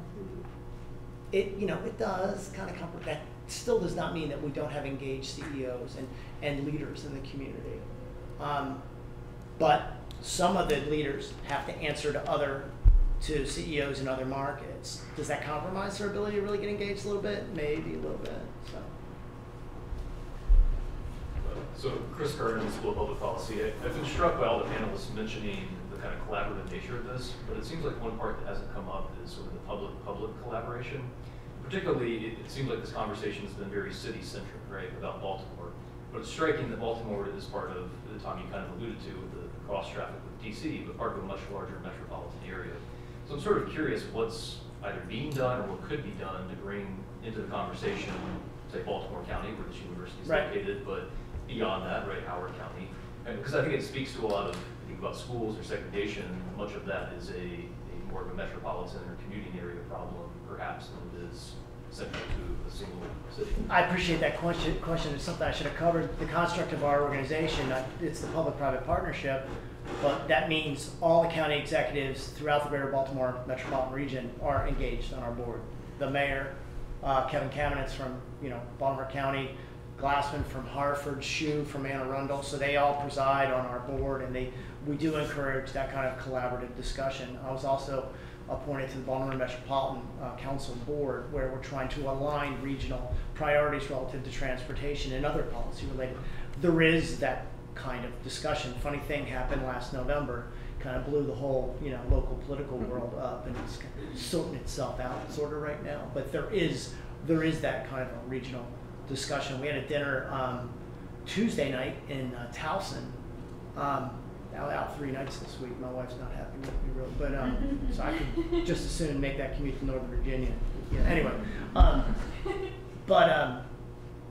it, you know, it does kind of comfort. That still does not mean that we don't have engaged CEOs and leaders in the community. But some of the leaders have to answer to CEOs in other markets. Does that compromise their ability to really get engaged a little bit? Maybe a little bit. So Chris Curran, School of Public Policy. I've been struck by all the panelists mentioning the kind of collaborative nature of this, but it seems like one part that hasn't come up is sort of the public-public collaboration. Particularly, it seems like this conversation has been very city-centric, right, about Baltimore. But it's striking that Baltimore is part of, Tom, you kind of alluded to, with the cross-traffic with DC, but part of a much larger metropolitan area. So I'm sort of curious what's either being done or what could be done to bring into the conversation, say, Baltimore County, where this university is located, but beyond that, right, Howard County. And because I think it speaks to a lot of, I think about schools or segregation, much of that is a more of a metropolitan or commuting area problem, perhaps, than it is central to a single city. I appreciate that question. It's something I should have covered. The construct of our organization, it's the public-private partnership, but that means all the county executives throughout the greater Baltimore metropolitan region are engaged on our board. The mayor, Kevin Kamenetz from Baltimore County, Glassman from Hartford, Shue from Anne Arundel, so they all preside on our board, and we do encourage that kind of collaborative discussion. I was also appointed to the Baltimore Metropolitan Council Board, where we're trying to align regional priorities relative to transportation and other policy related. There is that kind of discussion. Funny thing happened last November, kind of blew the whole local political world up, and it's sorting itself out sort of right now. But there is that kind of a regional discussion. We had a dinner Tuesday night in Towson. Out 3 nights this week. My wife's not happy with me, really, but so I could just as soon make that commute to Northern Virginia. Anyway,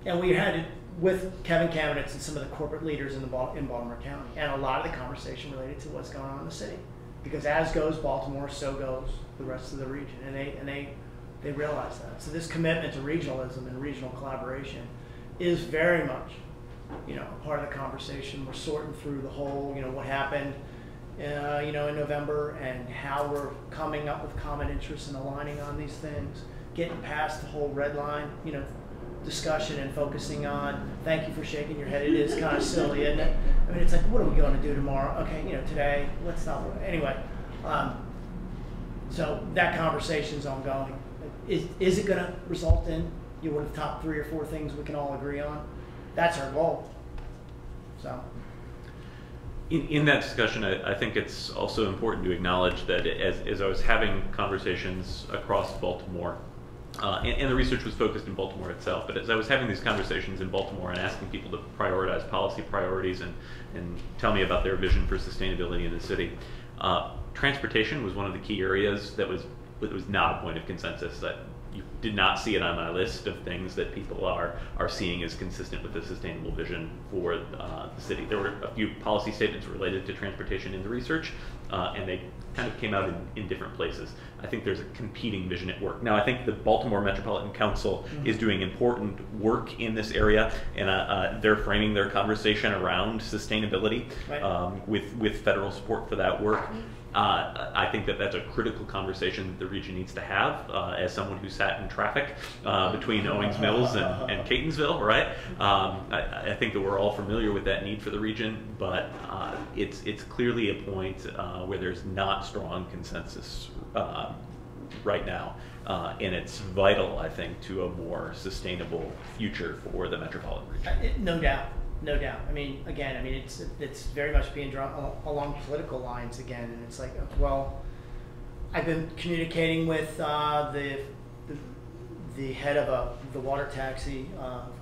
and we had it with Kevin Kamenetz and some of the corporate leaders in Baltimore County, and a lot of the conversation related to what's going on in the city, because as goes Baltimore, so goes the rest of the region, and they realize that. So this commitment to regionalism and regional collaboration is very much a part of the conversation. We're sorting through the whole, what happened, in November, and how we're coming up with common interests and aligning on these things, getting past the whole red line, discussion and focusing on, thank you for shaking your head, it is kind of silly, isn't it? I mean, it's like, what are we going to do tomorrow? Okay, today, let's not, anyway. So that conversation's ongoing. Is it going to result in, what are the top 3 or 4 things we can all agree on? That's our goal. So, in that discussion, I think it's also important to acknowledge that as I was having conversations across Baltimore, and the research was focused in Baltimore itself, but as I was having these conversations in Baltimore and asking people to prioritize policy priorities and tell me about their vision for sustainability in the city, transportation was one of the key areas that was not a point of consensus. That you did not see it on my list of things that people are seeing as consistent with the sustainable vision for the city. There were a few policy statements related to transportation in the research, and they kind of came out in different places. I think there's a competing vision at work. Now, I think the Baltimore Metropolitan Council is doing important work in this area, and they're framing their conversation around sustainability with federal support for that work. I think that's a critical conversation that the region needs to have. As someone who sat in traffic between Owings Mills and Catonsville, right? I think that we're all familiar with that need for the region, but it's clearly a point where there's not strong consensus right now, and it's vital, I think, to a more sustainable future for the metropolitan region. No doubt. No doubt. I mean, again, it's very much being drawn along political lines again, and it's like, well, I've been communicating with the head of the water taxi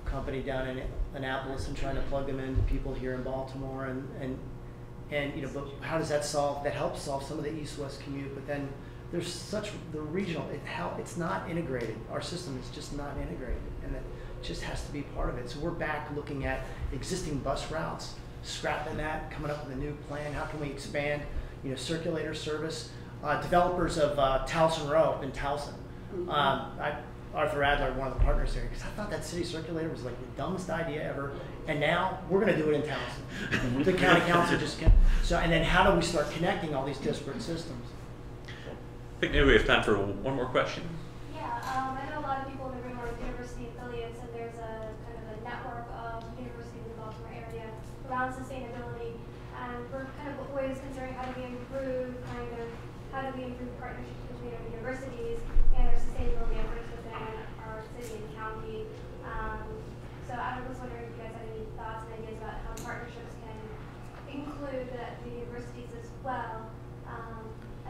company down in Annapolis and trying to plug them into people here in Baltimore, and but how does that solve? That helps solve some of the east-west commute, but then there's the regional. It's not integrated. Our system is just not integrated, and it just has to be part of it. So we're back looking at existing bus routes, scrapping that, coming up with a new plan. How can we expand, circulator service? Developers of Towson Row in Towson. Arthur Adler, one of the partners there, because I thought that city circulator was like the dumbest idea ever, and now we're going to do it in Towson. The county council just can't. So, and then how do we start connecting all these disparate systems? I think maybe we have time for one more question. Yeah, I know a lot of people in the room are university affiliates, and there's a kind of a network of universities in the Baltimore area around sustainability, and we're kind of always considering how do we improve partnerships between our universities and our sustainability efforts within our city and county. So I was wondering if you guys had any thoughts and ideas about how partnerships can include the universities as well,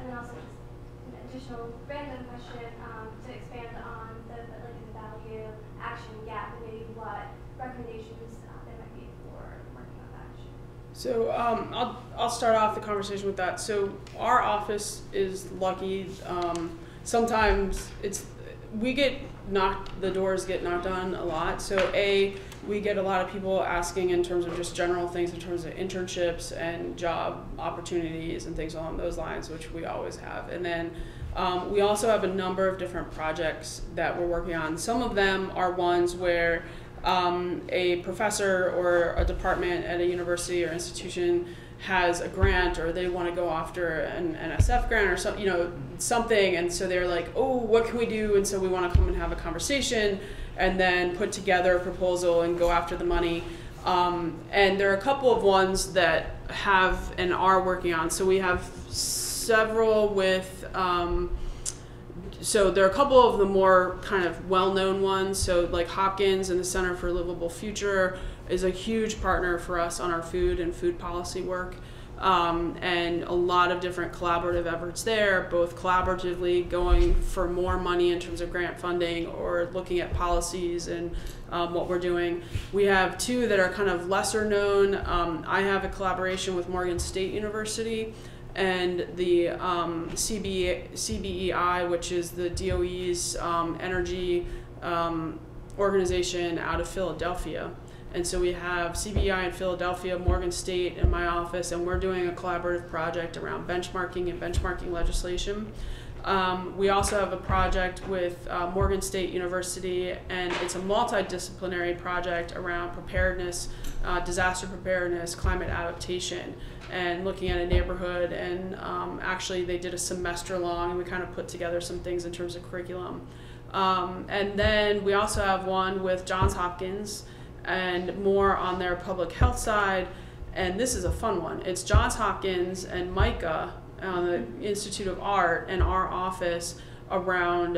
And then also just an additional random question to expand on the value action gap and maybe what recommendations there might be for working on that issue. So I'll start off the conversation with that. So our office is lucky. Sometimes the doors get knocked on a lot. So we get a lot of people asking in terms of just general things in terms of internships and job opportunities and things along those lines, which we always have. And then we also have a number of different projects that we're working on. Some of them are ones where a professor or a department at a university or institution has a grant, or they want to go after an NSF grant or something, and so they're like, oh, what can we do? And so we want to come and have a conversation and then put together a proposal and go after the money. And there are a couple of ones that have and are working on. So we have several with so there are a couple of the more kind of well-known ones. So like Hopkins and the Center for a Livable Future is a huge partner for us on our food and food policy work. And a lot of different collaborative efforts there, both collaboratively going for more money in terms of grant funding or looking at policies and what we're doing. We have two that are kind of lesser known. I have a collaboration with Morgan State University and the CBEI, which is the DOE's energy organization out of Philadelphia. And so we have CBEI in Philadelphia, Morgan State in my office, and we're doing a collaborative project around benchmarking and benchmarking legislation. We also have a project with Morgan State University, and it's a multidisciplinary project around preparedness, disaster preparedness, climate adaptation, and looking at a neighborhood. And actually they did a semester long, and we kind of put together some things in terms of curriculum. And then we also have one with Johns Hopkins, and more on their public health side. And this is a fun one. It's Johns Hopkins and MICA, the Institute of Art, and our office around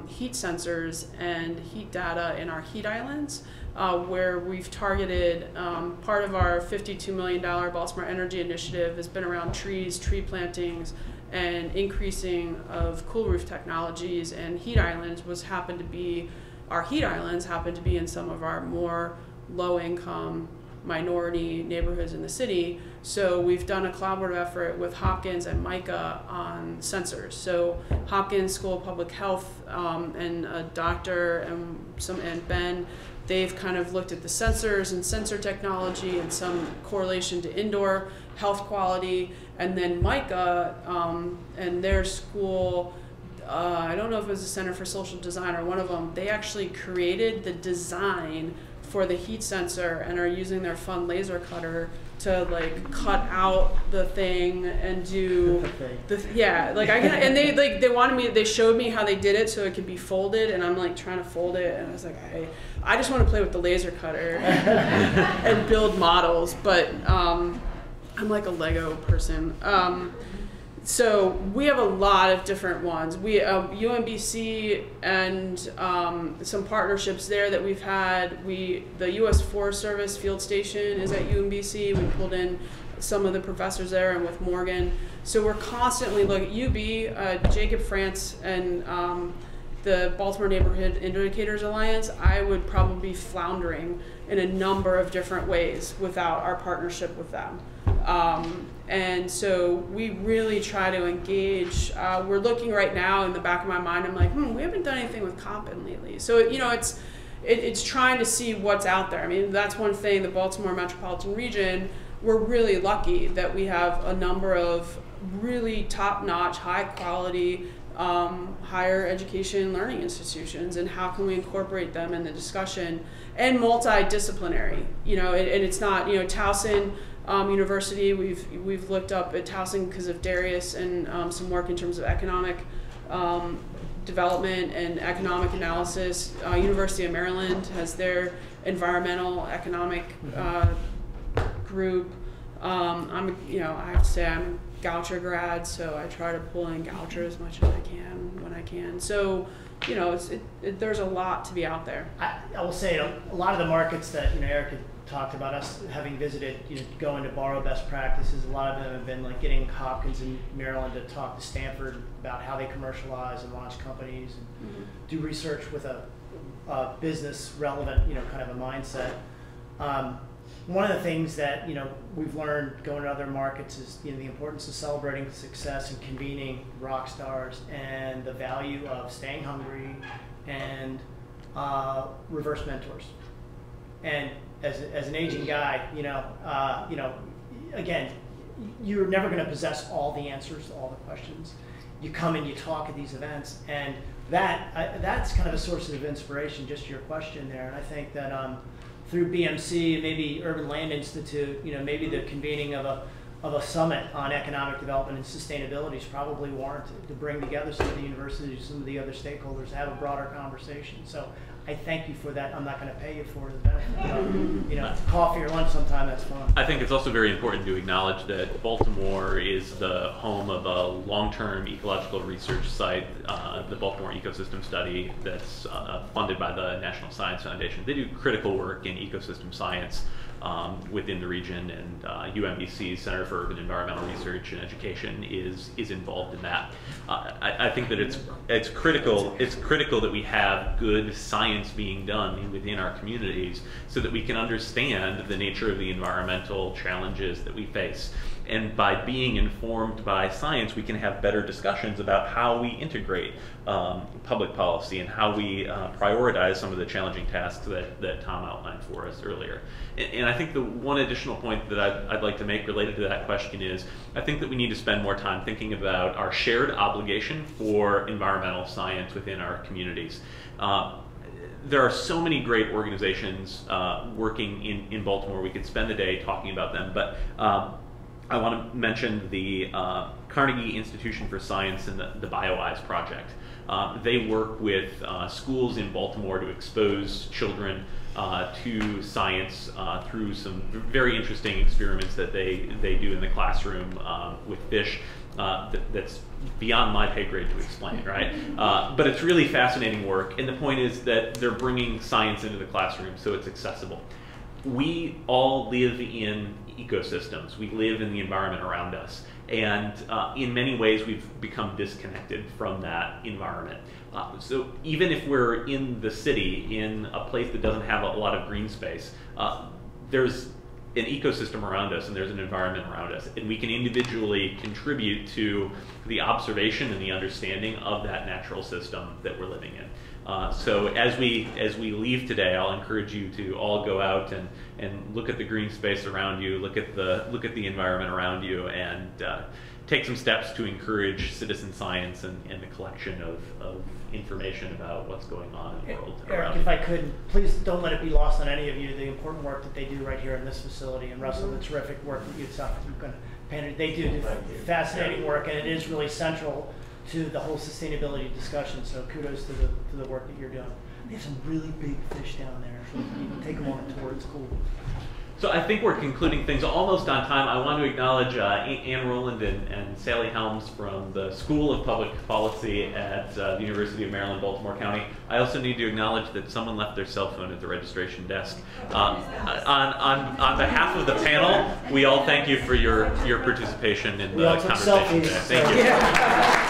heat sensors and heat data in our heat islands, where we've targeted part of our $52 million Baltimore Energy Initiative has been around trees, tree plantings, and increasing of cool roof technologies. And heat islands our heat islands happen to be in some of our more low-income minority neighborhoods in the city. So we've done a collaborative effort with Hopkins and MICA on sensors. So Hopkins School of Public Health and a doctor and Ben, they've kind of looked at the sensors and sensor technology and some correlation to indoor health quality. And then MICA and their school, I don't know if it was the Center for Social Design or one of them, they actually created the design for the heat sensor and are using their fun laser cutter to like cut out the thing and do they wanted me, they showed me how they did it so it could be folded, and I'm like trying to fold it, and I was like, I just want to play with the laser cutter and build models, but I'm like a Lego person. So we have a lot of different ones. We UMBC and some partnerships there that we've had. The U.S. Forest Service field station is at UMBC. We pulled in some of the professors there and with Morgan. So we're constantly looking. UB, Jacob France and the Baltimore Neighborhood Indicators Alliance, I would probably be floundering in a number of different ways without our partnership with them. And so we really try to engage. We're looking right now in the back of my mind, I'm like, we haven't done anything with Compton lately. So, it's trying to see what's out there. I mean, that's one thing, the Baltimore metropolitan region, we're really lucky that we have a number of really top-notch, high-quality, higher education learning institutions, and how can we incorporate them in the discussion, and multidisciplinary, and it's not, Towson University, we've looked up at Towson because of Darius and some work in terms of economic development and economic analysis. University of Maryland has their environmental economic group. I have to say I'm a Goucher grad, so I try to pull in Goucher as much as I can when I can. So, there's a lot to be out there. I will say a lot of the markets that Eric had talked about, us having visited, going to borrow best practices. A lot of them have been like getting Hopkins in Maryland to talk to Stanford about how they commercialize and launch companies and do research with a business relevant, kind of a mindset. One of the things that we've learned going to other markets is the importance of celebrating success and convening rock stars, and the value of staying hungry and reverse mentors. And as an aging guy, again, you're never going to possess all the answers to all the questions. You come and you talk at these events, and that's kind of a source of inspiration. Just your question there, and I think that. Through BMC, maybe Urban Land Institute, maybe the convening of a summit on economic development and sustainability is probably warranted to bring together some of the universities, some of the other stakeholders, to have a broader conversation. So I thank you for that. I'm not going to pay you for it. Coffee or lunch sometime, that's fine. I think it's also very important to acknowledge that Baltimore is the home of a long-term ecological research site, the Baltimore Ecosystem Study, that's funded by the National Science Foundation. They do critical work in ecosystem science within the region, and UMBC's Center for Urban Environmental Research and Education is involved in that. I think that it's critical that we have good science being done within our communities so that we can understand the nature of the environmental challenges that we face. And by being informed by science, we can have better discussions about how we integrate public policy and how we prioritize some of the challenging tasks that Tom outlined for us earlier. And I think the one additional point that I'd like to make related to that question is, I think that we need to spend more time thinking about our shared obligation for environmental science within our communities. There are so many great organizations working in Baltimore. We could spend the day talking about them, but I want to mention the Carnegie Institution for Science and the BioEyes Project. They work with schools in Baltimore to expose children to science through some very interesting experiments that they do in the classroom with fish. That's beyond my pay grade to explain, right? But it's really fascinating work, and the point is that they're bringing science into the classroom so it's accessible. We all live in ecosystems. We live in the environment around us, and in many ways we've become disconnected from that environment. So even if we're in the city, in a place that doesn't have a lot of green space, there's an ecosystem around us and there's an environment around us, and we can individually contribute to the observation and the understanding of that natural system that we're living in. So as we leave today, I'll encourage you to all go out and look at the green space around you, look at the environment around you, and take some steps to encourage citizen science and the collection of information about what's going on in the world around Eric, you. if I could, please don't let it be lost on any of you, the important work that they do right here in this facility, and Russell, the terrific work that they do fascinating work, and it is really central to the whole sustainability discussion, so kudos to the work that you're doing. They have some really big fish down there, so you can take them on a tour, it's cool. So I think we're concluding things almost on time. I want to acknowledge Ann Rowland and Sally Helms from the School of Public Policy at the University of Maryland, Baltimore County. I also need to acknowledge that someone left their cell phone at the registration desk. On behalf of the panel, we all thank you for your participation in the conversation today. Thank you.